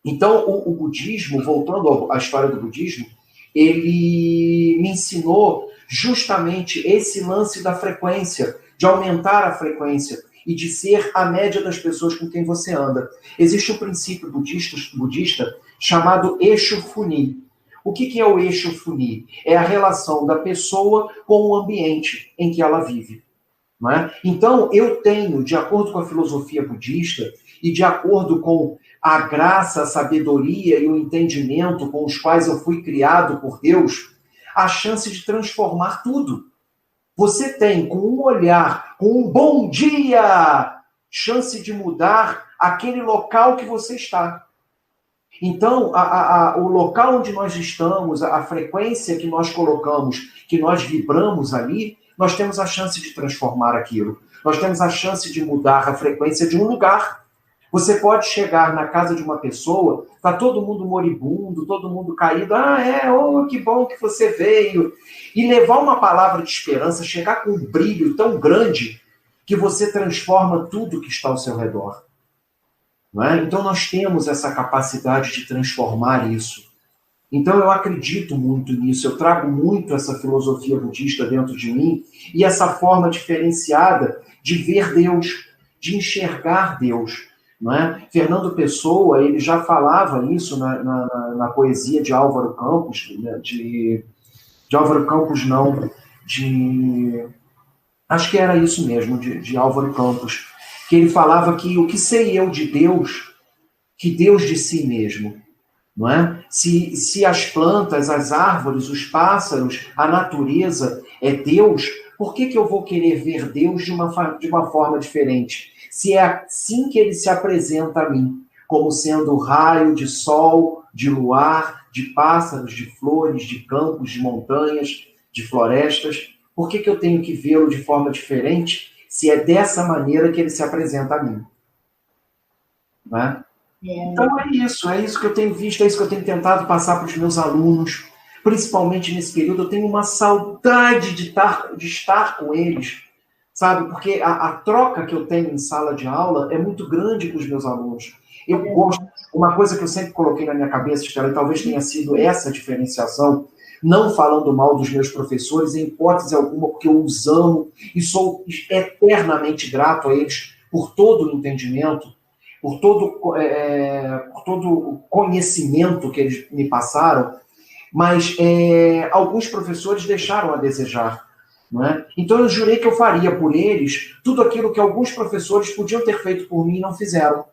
Então, o budismo, voltando à história do budismo, ele me ensinou justamente esse lance da frequência, de aumentar a frequência e de ser a média das pessoas com quem você anda. Existe um princípio budista chamado Eixo Funi. O que é o Eixo Funi? É a relação da pessoa com o ambiente em que ela vive. Não é? Então, eu tenho, de acordo com a filosofia budista e de acordo com a graça, a sabedoria e o entendimento com os quais eu fui criado por Deus, a chance de transformar tudo. Você tem, com um olhar, com um bom dia, chance de mudar aquele local que você está. Então, o local onde nós estamos, a frequência que nós colocamos, que nós vibramos ali, nós temos a chance de transformar aquilo. Nós temos a chance de mudar a frequência de um lugar. Você pode chegar na casa de uma pessoa, está todo mundo moribundo, todo mundo caído, que bom que você veio. E levar uma palavra de esperança, chegar com um brilho tão grande que você transforma tudo que está ao seu redor. Não é? Então nós temos essa capacidade de transformar isso. Então eu acredito muito nisso, eu trago muito essa filosofia budista dentro de mim e essa forma diferenciada de ver Deus, de enxergar Deus. Não é? Fernando Pessoa, ele já falava isso na poesia de Álvaro Campos, de Álvaro Campos não, acho que era isso mesmo, de Álvaro Campos, que ele falava que o que sei eu de Deus, que Deus de si mesmo, não é? Se as plantas, as árvores, os pássaros, a natureza é Deus, por que eu vou querer ver Deus de uma forma diferente? Se é assim que ele se apresenta a mim, como sendo raio de sol, de luar, de pássaros, de flores, de campos, de montanhas, de florestas, por que eu tenho que vê-lo de forma diferente, se é dessa maneira que ele se apresenta a mim? Não é? Então é isso que eu tenho visto, é isso que eu tenho tentado passar para os meus alunos, principalmente nesse período. Eu tenho uma saudade de estar com eles, sabe? Porque a troca que eu tenho em sala de aula é muito grande com os meus alunos. Eu gosto, uma coisa que eu sempre coloquei na minha cabeça, Estela, e talvez tenha sido essa diferenciação, não falando mal dos meus professores, em hipótese alguma, porque eu os amo e sou eternamente grato a eles por todo o entendimento, por todo o conhecimento que eles me passaram, mas alguns professores deixaram a desejar. Não é? Então eu jurei que eu faria por eles tudo aquilo que alguns professores podiam ter feito por mim e não fizeram.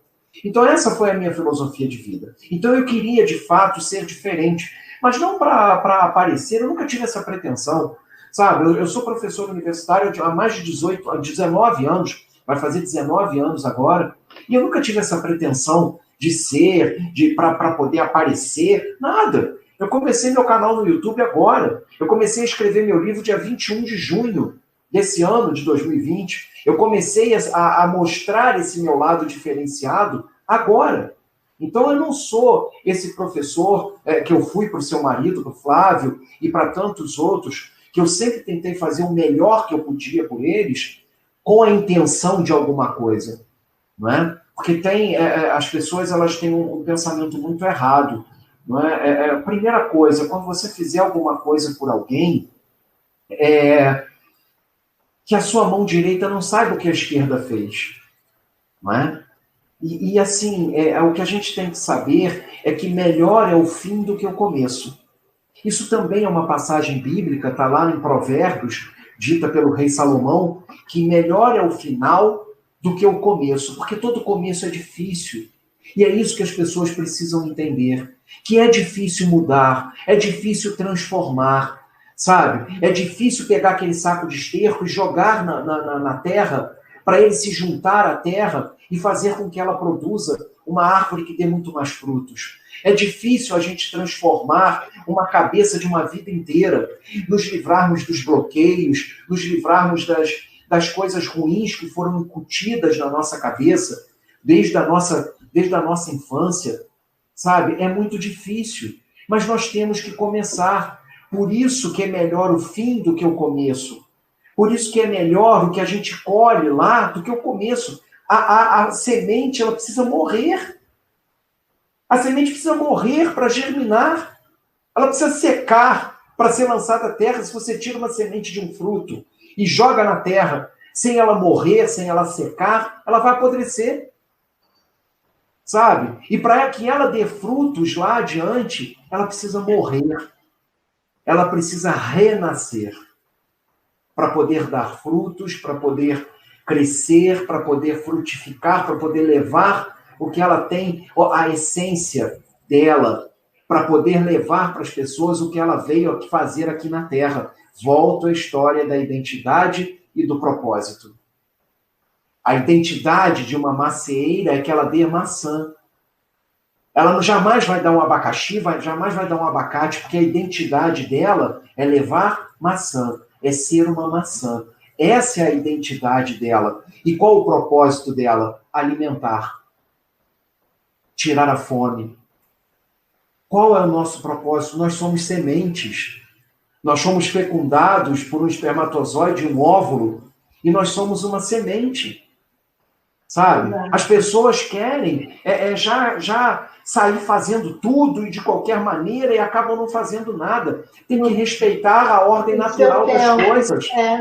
Então essa foi a minha filosofia de vida. Então eu queria, de fato, ser diferente, mas não para aparecer, eu nunca tive essa pretensão. Sabe? Eu sou professor universitário há mais de 19 anos, vai fazer 19 anos agora, e eu nunca tive essa pretensão de ser, para poder aparecer, nada. Eu comecei meu canal no YouTube agora. Eu comecei a escrever meu livro dia 21 de junho desse ano, de 2020. Eu comecei a mostrar esse meu lado diferenciado agora. Então eu não sou esse professor que eu fui para o seu marido, para o Flávio, e para tantos outros, que eu sempre tentei fazer o melhor que eu podia por eles, com a intenção de alguma coisa. Não é? Porque as pessoas elas têm um pensamento muito errado. Não é? A primeira coisa, quando você fizer alguma coisa por alguém, que a sua mão direita não saiba o que a esquerda fez. não é? E assim, o que a gente tem que saber é que melhor é o fim do que o começo. Isso também é uma passagem bíblica, está lá em Provérbios, dita pelo rei Salomão, que melhor é o final do que o começo, porque todo começo é difícil. E é isso que as pessoas precisam entender, que é difícil mudar, é difícil transformar, sabe? É difícil pegar aquele saco de esterco e jogar na terra, para ele se juntar à terra e fazer com que ela produza uma árvore que dê muito mais frutos. É difícil a gente transformar uma cabeça de uma vida inteira, nos livrarmos dos bloqueios, nos livrarmos das coisas ruins que foram incutidas na nossa cabeça, desde a nossa infância, sabe? É muito difícil, mas nós temos que começar. Por isso que é melhor o fim do que o começo. Por isso que é melhor o que a gente colhe lá do que o começo. A semente, ela precisa morrer. A semente precisa morrer para germinar. Ela precisa secar para ser lançada à terra. Se você tira uma semente de um fruto e joga na terra sem ela morrer, sem ela secar, ela vai apodrecer. Sabe? E para que ela dê frutos lá adiante, ela precisa morrer. Ela precisa renascer para poder dar frutos, para poder crescer, para poder frutificar, para poder levar o que ela tem, a essência dela, para poder levar para as pessoas o que ela veio fazer aqui na Terra. Volto à história da identidade e do propósito. A identidade de uma macieira é que ela dê maçã. Ela jamais vai dar um abacaxi, jamais vai dar um abacate, porque a identidade dela é levar maçã, é ser uma maçã. Essa é a identidade dela. E qual o propósito dela? Alimentar. Tirar a fome. Qual é o nosso propósito? Nós somos sementes. Nós somos fecundados por um espermatozoide, um óvulo, e nós somos uma semente. Sabe? As pessoas querem já sair fazendo tudo e de qualquer maneira e acabam não fazendo nada. Tem que respeitar a ordem natural das coisas. É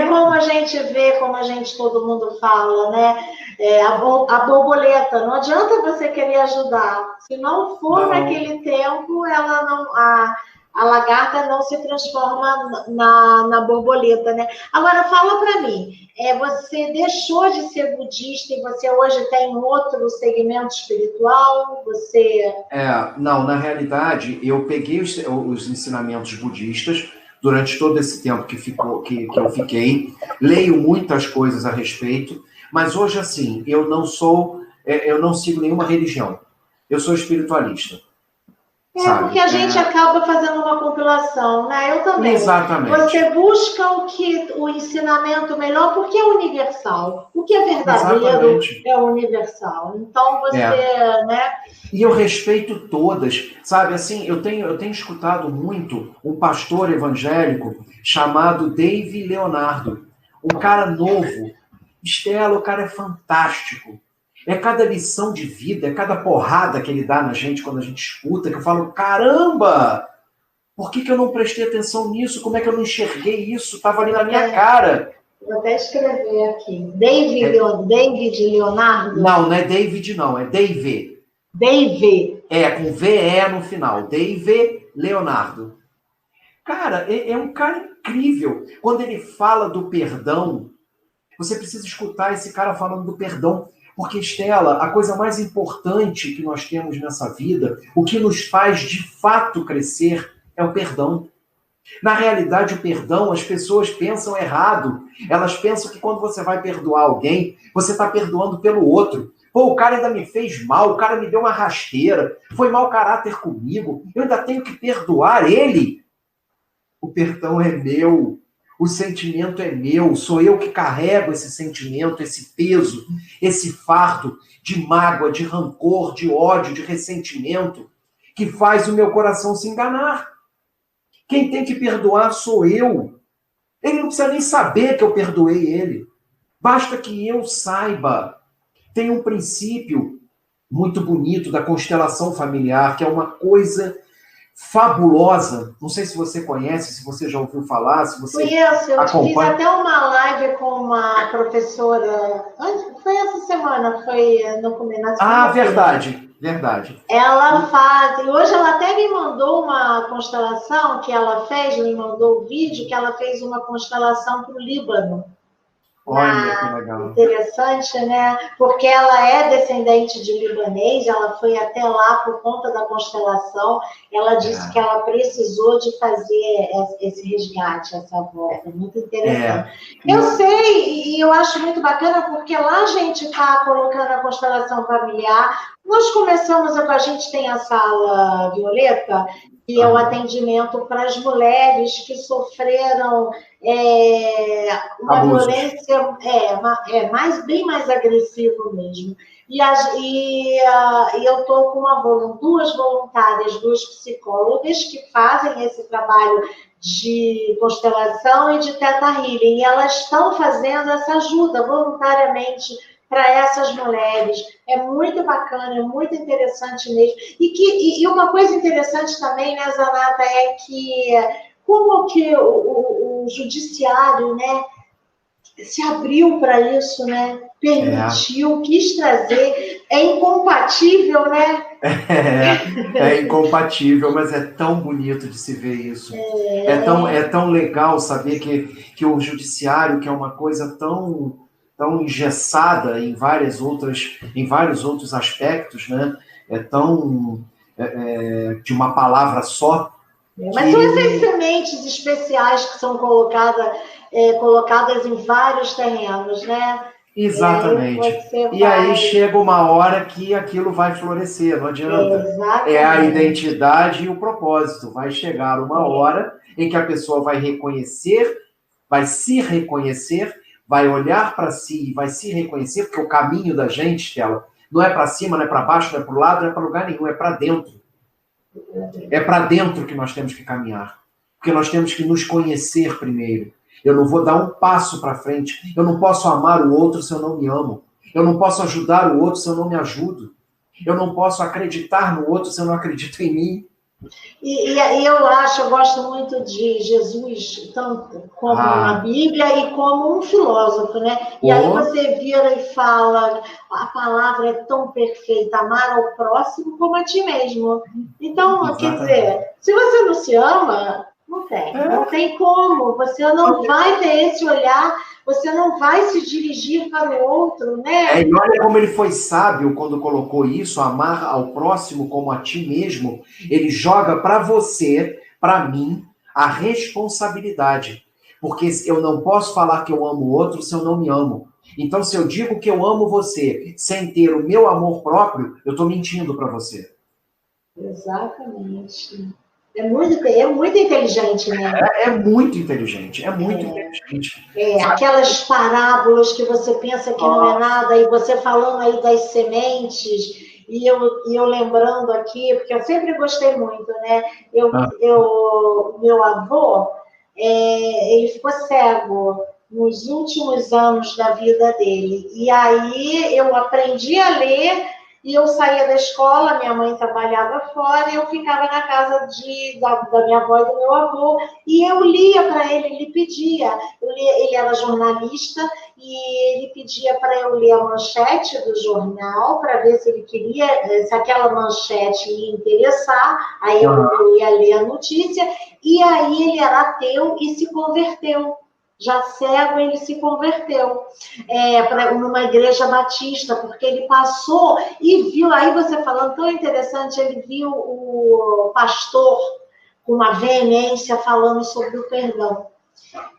como a gente vê, como a gente, todo mundo fala, né? A borboleta, não adianta você querer ajudar. Se não for naquele tempo, ela não... A lagarta não se transforma na borboleta, né? Agora, fala para mim, você deixou de ser budista e você hoje tem outro segmento espiritual? Não, na realidade, eu peguei os ensinamentos budistas durante todo esse tempo que eu fiquei, leio muitas coisas a respeito, mas hoje, assim, eu não sigo nenhuma religião. Eu sou espiritualista. Porque a gente acaba fazendo uma compilação, né? Eu também. Exatamente. Você busca o ensinamento melhor porque é universal. O que é verdadeiro é universal. Então você, né? E eu respeito todas, sabe? Assim, eu tenho escutado muito um pastor evangélico chamado Dave Leonardo, um cara novo. Estela, o cara é fantástico. É cada lição de vida, é cada porrada que ele dá na gente quando a gente escuta, que eu falo, caramba! Por que eu não prestei atenção nisso? Como é que eu não enxerguei isso? Estava ali na minha cara. Vou até escrever aqui. David Leonardo? Não é David, não. É Dave. Dave. Com VE no final. Dave Leonardo. Cara, é um cara incrível. Quando ele fala do perdão, você precisa escutar esse cara falando do perdão. Porque, Estela, a coisa mais importante que nós temos nessa vida, o que nos faz de fato crescer, é o perdão. Na realidade, o perdão, as pessoas pensam errado. Elas pensam que quando você vai perdoar alguém, você está perdoando pelo outro. Pô, o cara ainda me fez mal, o cara me deu uma rasteira, foi mau caráter comigo, eu ainda tenho que perdoar ele. O perdão é meu. O sentimento é meu, sou eu que carrego esse sentimento, esse peso, esse fardo de mágoa, de rancor, de ódio, de ressentimento, que faz o meu coração se enganar. Quem tem que perdoar sou eu. Ele não precisa nem saber que eu perdoei ele. Basta que eu saiba. Tem um princípio muito bonito da constelação familiar, que é uma coisa fabulosa. Não sei se você conhece, se você já ouviu falar, se você Conheço, eu acompanha. fiz até uma live com uma professora, foi essa semana, foi na Ah, segunda-feira. verdade. Ela faz, e hoje ela até me mandou uma constelação que ela fez, me mandou o vídeo que ela fez uma constelação para o Líbano. Olha, que legal. Interessante, né? Porque ela é descendente de libanês, ela foi até lá por conta da constelação. Ela disse que ela precisou de fazer esse resgate, essa volta. Muito interessante. Eu sei, e eu acho muito bacana, porque lá a gente está colocando a constelação familiar. Nós começamos, a gente tem a sala Violeta, que é o atendimento para as mulheres que sofreram uma abusos. violência bem mais agressiva mesmo. E eu estou com duas voluntárias, duas psicólogas que fazem esse trabalho de constelação e de Theta Healing. E elas estão fazendo essa ajuda voluntariamente para essas mulheres. É muito bacana, é muito interessante mesmo. E uma coisa interessante também, né, Zanata, é que como que o judiciário, né, se abriu para isso, né? Permitiu, quis trazer. É incompatível, né? É incompatível, mas é tão bonito de se ver isso. É tão legal saber que o judiciário, que é uma coisa tão engessada em vários outros aspectos, né? De uma palavra só. Mas são essas sementes especiais que são colocadas em vários terrenos, né? Exatamente. E aí chega uma hora que aquilo vai florescer, não adianta. Exatamente. É a identidade e o propósito. Vai chegar uma hora em que a pessoa vai se reconhecer, vai olhar para si e vai se reconhecer, porque o caminho da gente, Stella, não é para cima, não é para baixo, não é para o lado, não é para lugar nenhum, é para dentro. É para dentro que nós temos que caminhar. Porque nós temos que nos conhecer primeiro. Eu não vou dar um passo para frente. Eu não posso amar o outro se eu não me amo. Eu não posso ajudar o outro se eu não me ajudo. Eu não posso acreditar no outro se eu não acredito em mim. E eu gosto muito de Jesus, tanto como na Bíblia e como um filósofo, né? E aí você vira e fala, a palavra é tão perfeita, amar ao próximo como a ti mesmo. Então, quer dizer, se você não se ama, não tem como, você não vai ter esse olhar, você não vai se dirigir para o outro, né? E olha como ele foi sábio quando colocou isso, amar ao próximo como a ti mesmo. Ele joga para você, para mim, a responsabilidade. Porque eu não posso falar que eu amo o outro se eu não me amo. Então, se eu digo que eu amo você sem ter o meu amor próprio, eu estou mentindo para você. Exatamente. É muito inteligente, né? É muito inteligente, inteligente. Aquelas parábolas que você pensa que não é nada, e você falando aí das sementes, e eu lembrando aqui, porque eu sempre gostei muito, né? Meu avô, ele ficou cego nos últimos anos da vida dele. E aí eu aprendi a ler. E eu saía da escola, minha mãe trabalhava fora, e eu ficava na casa da minha avó e do meu avô, e eu lia para ele, ele pedia. Ele era jornalista, e ele pedia para eu ler a manchete do jornal, para ver se ele queria, se aquela manchete ia interessar, aí eu ia ler a notícia, e aí ele era ateu e se converteu. Já cego, ele se converteu numa igreja batista, porque ele passou e viu, aí você falando tão interessante, ele viu o pastor com uma veemência falando sobre o perdão.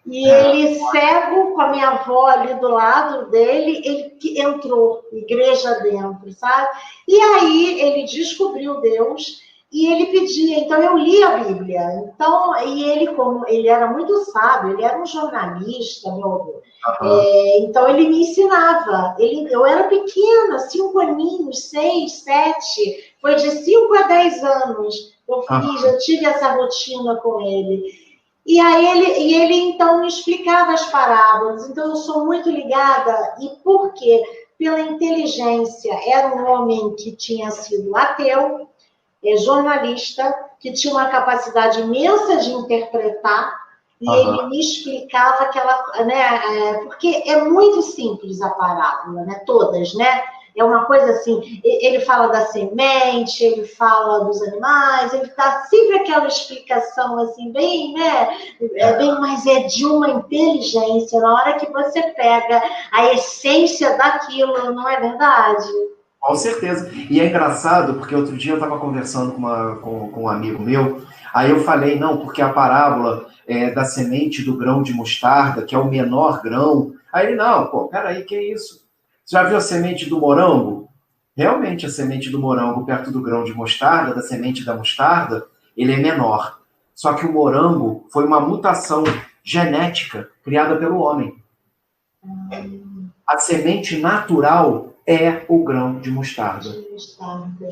E ele, cego, com a minha avó ali do lado dele, ele entrou, igreja dentro, sabe? E aí ele descobriu Deus. E ele pedia, então eu li a Bíblia. Então, e ele, como ele era muito sábio, ele era um jornalista, meu avô. Então ele me ensinava. Eu era pequena, 5 aninhos, 6, 7, foi de 5 a 10 anos. Eu tive essa rotina com ele. E aí ele então me explicava as parábolas. Então eu sou muito ligada. E por quê? Pela inteligência. Era um homem que tinha sido ateu, jornalista, que tinha uma capacidade imensa de interpretar, e ele me explicava né, porque é muito simples a parábola, né, todas, né? É uma coisa assim, ele fala da semente, ele fala dos animais, ele dá sempre aquela explicação assim, bem, né? Mas é de uma inteligência, na hora que você pega a essência daquilo, não é verdade? Com certeza. E é engraçado, porque outro dia eu estava conversando com um amigo meu, aí eu falei, não, porque a parábola da semente do grão de mostarda, que é o menor grão. Aí ele, não, pô, peraí, que é isso? Você já viu a semente do morango? Realmente, a semente do morango perto do grão de mostarda, da semente da mostarda, ele é menor. Só que o morango foi uma mutação genética criada pelo homem. A semente natural é o grão de mostarda,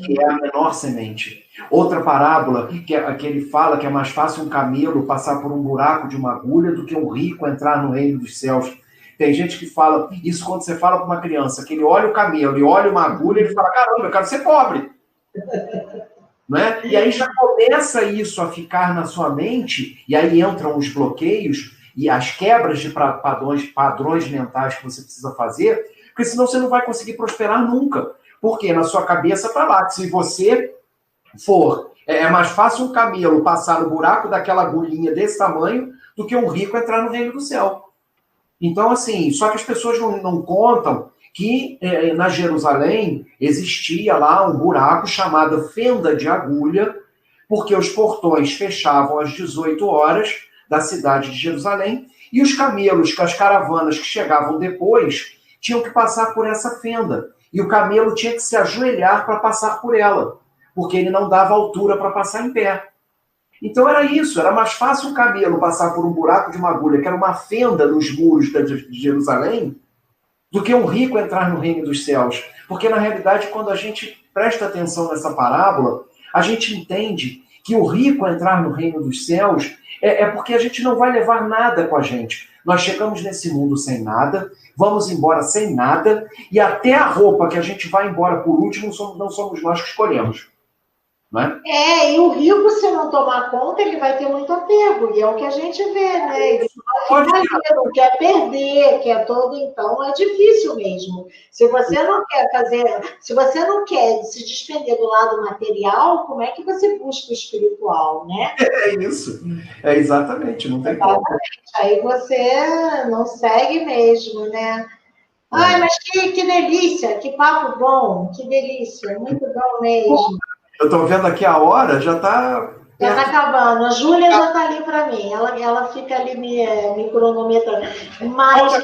que é a menor semente. Outra parábola, que ele fala que é mais fácil um camelo passar por um buraco de uma agulha do que um rico entrar no reino dos céus. Tem gente que fala isso quando você fala para uma criança, que ele olha o camelo e olha uma agulha, ele fala, caramba, eu quero ser pobre. Não é? E aí já começa isso a ficar na sua mente, e aí entram os bloqueios e as quebras de padrões mentais que você precisa fazer, porque senão você não vai conseguir prosperar nunca. Porque na sua cabeça está lá, que se você for, é mais fácil um camelo passar no buraco daquela agulhinha desse tamanho do que um rico entrar no reino do céu. Então, assim, só que as pessoas não contam que na Jerusalém existia lá um buraco chamado Fenda de Agulha, porque os portões fechavam às 18 horas da cidade de Jerusalém, e os camelos, as caravanas que chegavam depois, tinham que passar por essa fenda. E o camelo tinha que se ajoelhar para passar por ela, porque ele não dava altura para passar em pé. Então era isso, era mais fácil um camelo passar por um buraco de uma agulha, que era uma fenda nos muros de Jerusalém, do que um rico entrar no reino dos céus. Porque, na realidade, quando a gente presta atenção nessa parábola, a gente entende que o rico entrar no reino dos céus é porque a gente não vai levar nada com a gente. Nós chegamos nesse mundo sem nada, vamos embora sem nada, e até a roupa que a gente vai embora por último não somos nós que escolhemos. E o rico, se não tomar conta, ele vai ter muito apego, e é o que a gente vê, né? Ele não quer perder, quer todo, então é difícil mesmo. Se você não quer se despender do lado material, como é que você busca o espiritual, né? É isso, exatamente, não tem como. Aí você não segue mesmo, né? Ai, mas que delícia, que papo bom, que delícia, muito bom mesmo. Eu estou vendo aqui a hora, já está... Já está acabando. A Júlia já está ali para mim. Ela fica ali me cronometrando. Mas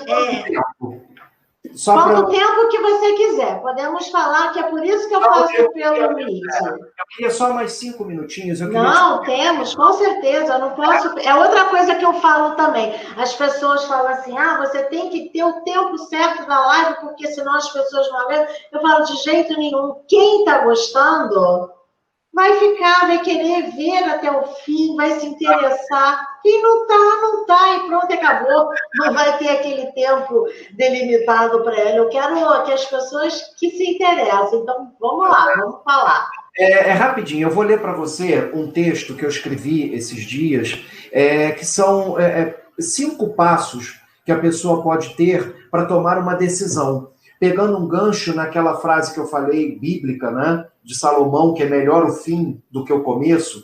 quanto tempo que você quiser. Podemos falar que é por isso que eu faço pelo Meet. Eu queria só mais 5 minutinhos. Não, temos, com certeza. Eu não posso... É outra coisa que eu falo também. As pessoas falam assim, você tem que ter o tempo certo da live, porque senão as pessoas vão ver. Eu falo, de jeito nenhum. Quem está gostando... vai ficar, vai querer ver até o fim, vai se interessar. Quem não tá, e pronto, acabou. Não vai ter aquele tempo delimitado para ela. Eu quero que as pessoas que se interessem. Então, vamos lá, vamos falar. Rapidinho, eu vou ler para você um texto que eu escrevi esses dias, que são 5 passos que a pessoa pode ter para tomar uma decisão. Pegando um gancho naquela frase que eu falei, bíblica, né, de Salomão, que é melhor o fim do que o começo,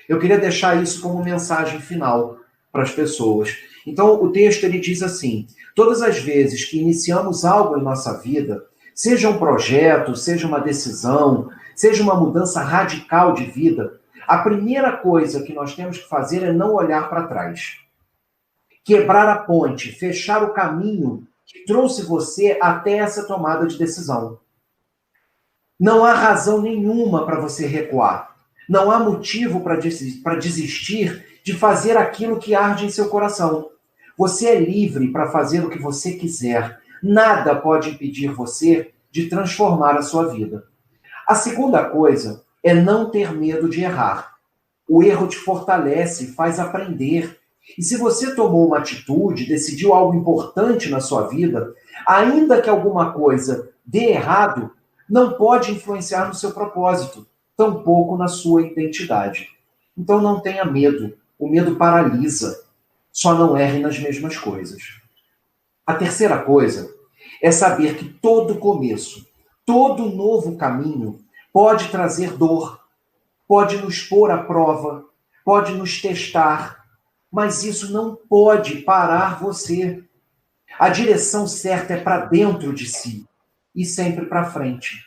eu queria deixar isso como mensagem final para as pessoas. Então, o texto ele diz assim, todas as vezes que iniciamos algo em nossa vida, seja um projeto, seja uma decisão, seja uma mudança radical de vida, a primeira coisa que nós temos que fazer é não olhar para trás. Quebrar a ponte, fechar o caminho que trouxe você até essa tomada de decisão. Não há razão nenhuma para você recuar. Não há motivo para desistir de fazer aquilo que arde em seu coração. Você é livre para fazer o que você quiser. Nada pode impedir você de transformar a sua vida. A segunda coisa é não ter medo de errar. O erro te fortalece, faz aprender. E se você tomou uma atitude, decidiu algo importante na sua vida, ainda que alguma coisa dê errado, não pode influenciar no seu propósito. tampouco na sua identidade. Então não tenha medo. O medo paralisa. Só não erre nas mesmas coisas. A terceira coisa é saber que todo começo, todo novo caminho pode trazer dor, pode nos pôr à prova, pode nos testar, mas isso não pode parar você. A direção certa é para dentro de si e sempre para frente.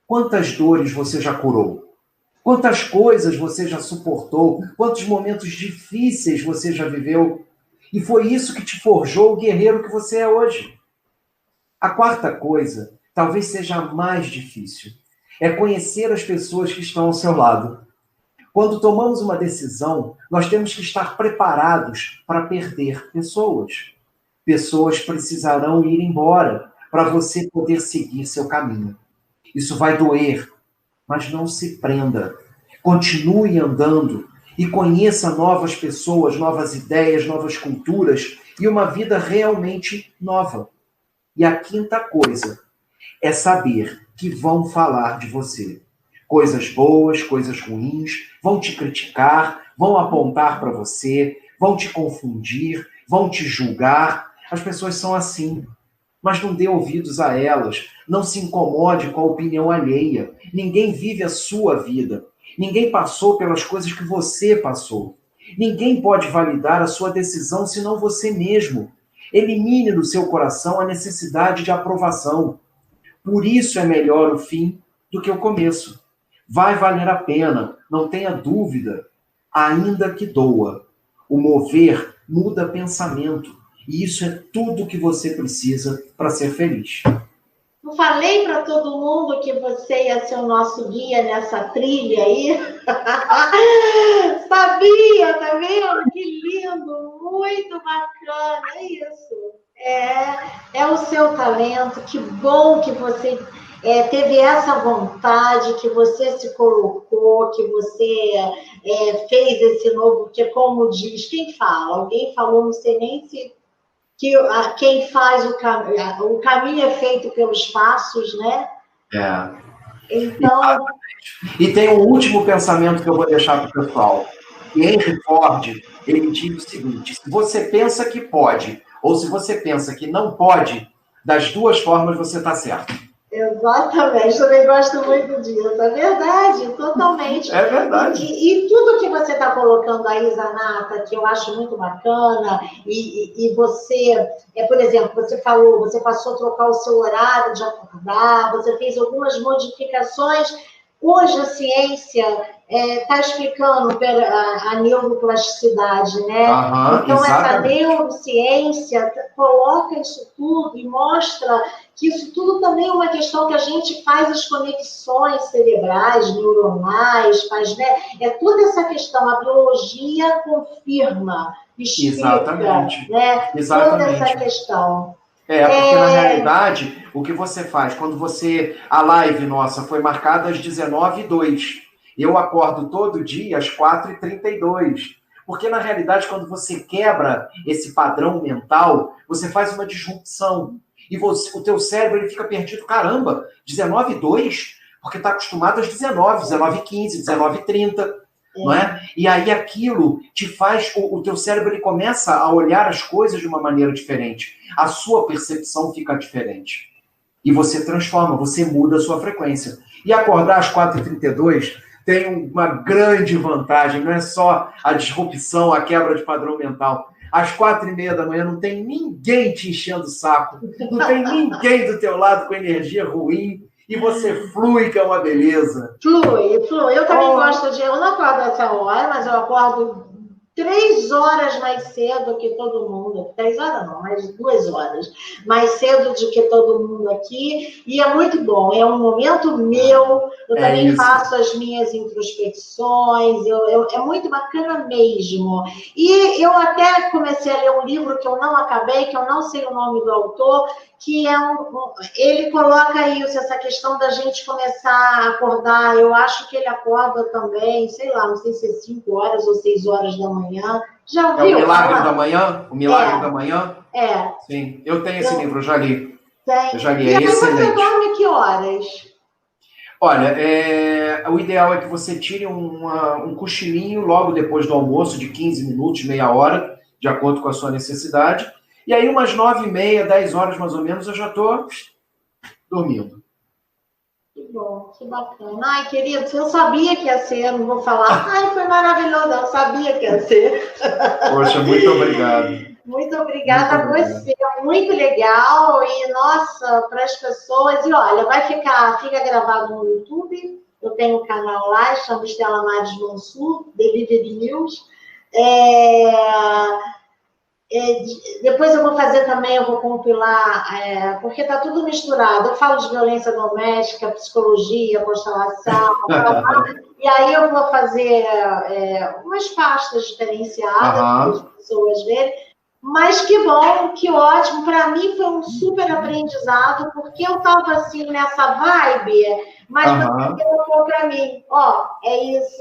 Quantas dores você já curou? Quantas coisas você já suportou? Quantos momentos difíceis você já viveu? E foi isso que te forjou o guerreiro que você é hoje. A quarta coisa, talvez seja a mais difícil, é conhecer as pessoas que estão ao seu lado. Quando tomamos uma decisão, nós temos que estar preparados para perder pessoas. Pessoas precisarão ir embora para você poder seguir seu caminho. Isso vai doer, mas não se prenda. Continue andando e conheça novas pessoas, novas ideias, novas culturas e uma vida realmente nova. E a quinta coisa é saber que vão falar de você. Coisas boas, coisas ruins, vão te criticar, vão apontar para você, vão te confundir, vão te julgar. As pessoas são assim. Mas não dê ouvidos a elas. Não se incomode com a opinião alheia. Ninguém vive a sua vida. Ninguém passou pelas coisas que você passou. Ninguém pode validar a sua decisão senão você mesmo. Elimine do seu coração a necessidade de aprovação. Por isso é melhor o fim do que o começo. Vai valer a pena, não tenha dúvida, ainda que doa. O mover muda pensamento. E isso é tudo que você precisa para ser feliz. Não falei para todo mundo que você ia ser o nosso guia nessa trilha aí? Sabia, tá vendo? Que lindo, muito bacana, é isso. É o seu talento, que bom que você teve essa vontade, que você se colocou, que você fez esse novo, porque como diz, quem fala? Alguém falou, não sei nem se... que quem faz o caminho é feito pelos passos, né? Então... E tem um último pensamento que eu vou deixar para o pessoal. E Henry Ford, ele diz o seguinte, se você pensa que pode, ou se você pensa que não pode, das duas formas você está certo. Exatamente, também gosto muito disso, é verdade, totalmente. É verdade. E tudo que você está colocando aí, Zanata, que eu acho muito bacana, e você, por exemplo, você falou, você passou a trocar o seu horário de acordar, você fez algumas modificações. Hoje a ciência está explicando a neuroplasticidade, né? Então, exatamente. Essa neurociência coloca isso tudo e mostra que isso tudo também é uma questão que a gente faz as conexões cerebrais, neuronais, faz, né? Toda essa questão, a biologia confirma, explica, exatamente. Né? Exatamente. Toda essa questão. Porque na realidade, o que você faz, quando a live nossa foi marcada às 19h02, eu acordo todo dia às 4h32, porque na realidade, quando você quebra esse padrão mental, você faz uma disrupção, e o teu cérebro ele fica perdido, caramba, 19h02? Porque está acostumado às 19h, 19h15, 19h30, não é? E aí aquilo te faz, o teu cérebro ele começa a olhar as coisas de uma maneira diferente. A sua percepção fica diferente. E você transforma, você muda a sua frequência. E acordar às 4h32 tem uma grande vantagem, não é só a disrupção, a quebra de padrão mental. Às 4h30 da manhã não tem ninguém te enchendo o saco, não tem ninguém do teu lado com energia ruim, e você flui, que é uma beleza. Flui. Eu também gosto eu não acordo essa hora, mas eu acordo 3 horas mais cedo que todo mundo. 3 horas não, mas 2 horas. Mais cedo do que todo mundo aqui. E é muito bom. É um momento meu. Eu também faço as minhas introspecções. É muito bacana mesmo. E eu até comecei a ler um livro que eu não acabei, que eu não sei o nome do autor, que ele coloca isso, essa questão da gente começar a acordar. Eu acho que ele acorda também, sei lá, não sei se é 5 horas ou 6 horas da manhã. Já ouviu? É o Milagre da Manhã? O Milagre da Manhã? É. Sim, eu tenho esse livro, eu já li. Tem. Eu já li, e aí excelente. Você dorme que horas? Olha, o ideal é que você tire um cochilinho logo depois do almoço, de 15 minutos, meia hora, de acordo com a sua necessidade. E aí, umas 9h30, 10 horas mais ou menos, eu já estou dormindo. Que bom, que bacana. Ai, querido, eu sabia que ia ser, eu não vou falar. Ai, foi maravilhoso, eu sabia que ia ser. Poxa, muito obrigado. Muito obrigada a você, muito legal. E, nossa, para as pessoas. E olha, fica gravado no YouTube. Eu tenho um canal lá, chama Estela Mares Mansur, Delivery News. Depois eu vou fazer também, eu vou compilar, porque está tudo misturado. Eu falo de violência doméstica, psicologia, constelação, e aí eu vou fazer umas pastas diferenciadas para as pessoas verem. Mas que bom, que ótimo. Para mim foi um super aprendizado, porque eu estava assim nessa vibe, mas você falou para mim, ó, é isso,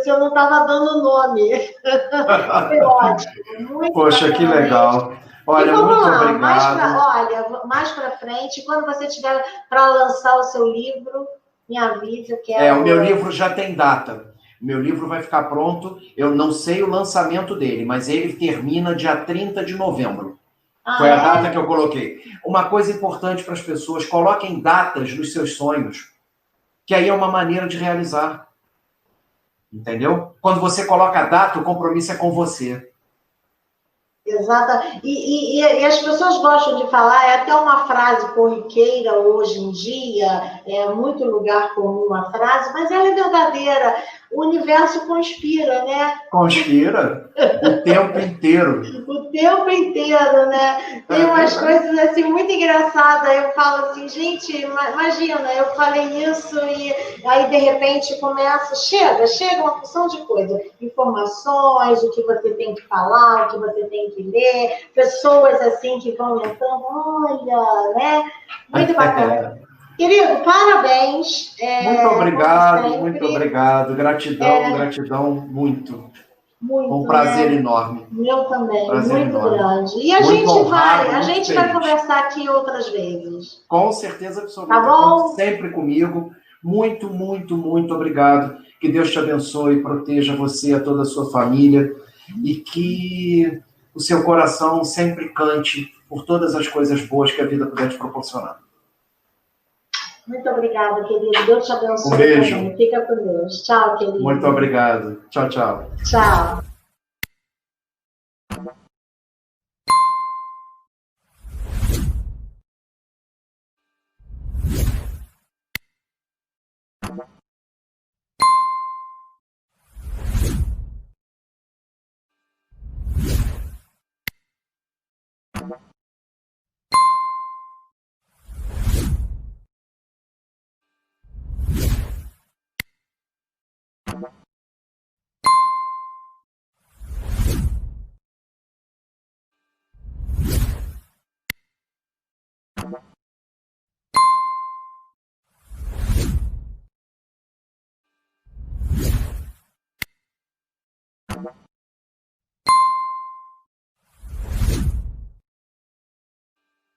eu não estava dando nome. Foi ótimo. Muito Poxa, bacana. Que legal. Olha, muito obrigado. Mais para frente, quando você tiver para lançar o seu livro, me avise, eu quero. O meu livro já tem data. O meu livro vai ficar pronto. Eu não sei o lançamento dele, mas ele termina dia 30 de novembro. Foi a data que eu coloquei. Uma coisa importante para as pessoas, coloquem datas nos seus sonhos, que aí é uma maneira de realizar. Entendeu? Quando você coloca a data, o compromisso é com você. Exato. E as pessoas gostam de falar, é até uma frase corriqueira hoje em dia, é muito lugar comum a frase, mas ela é verdadeira. O universo conspira, né? Conspira o tempo inteiro. O tempo inteiro, né? Tem umas coisas assim muito engraçadas. Eu falo assim, gente, imagina, eu falei isso e aí de repente chega uma porção de coisa. Informações, o que você tem que falar, o que você tem que ler, pessoas assim que vão entrando, olha, né? Muito bacana. Querido, parabéns. Muito obrigado. Gratidão, muito. Um prazer enorme. Meu também, muito grande. E a gente vai conversar aqui outras vezes. Com certeza absoluta. Tá bom? Sempre comigo. Muito, muito, muito obrigado. Que Deus te abençoe e proteja você e a toda a sua família. E que o seu coração sempre cante por todas as coisas boas que a vida puder te proporcionar. Muito obrigada, querido. Deus te abençoe. Um beijo. Também. Fica com Deus. Tchau, querido. Muito obrigado. Tchau, tchau. Tchau.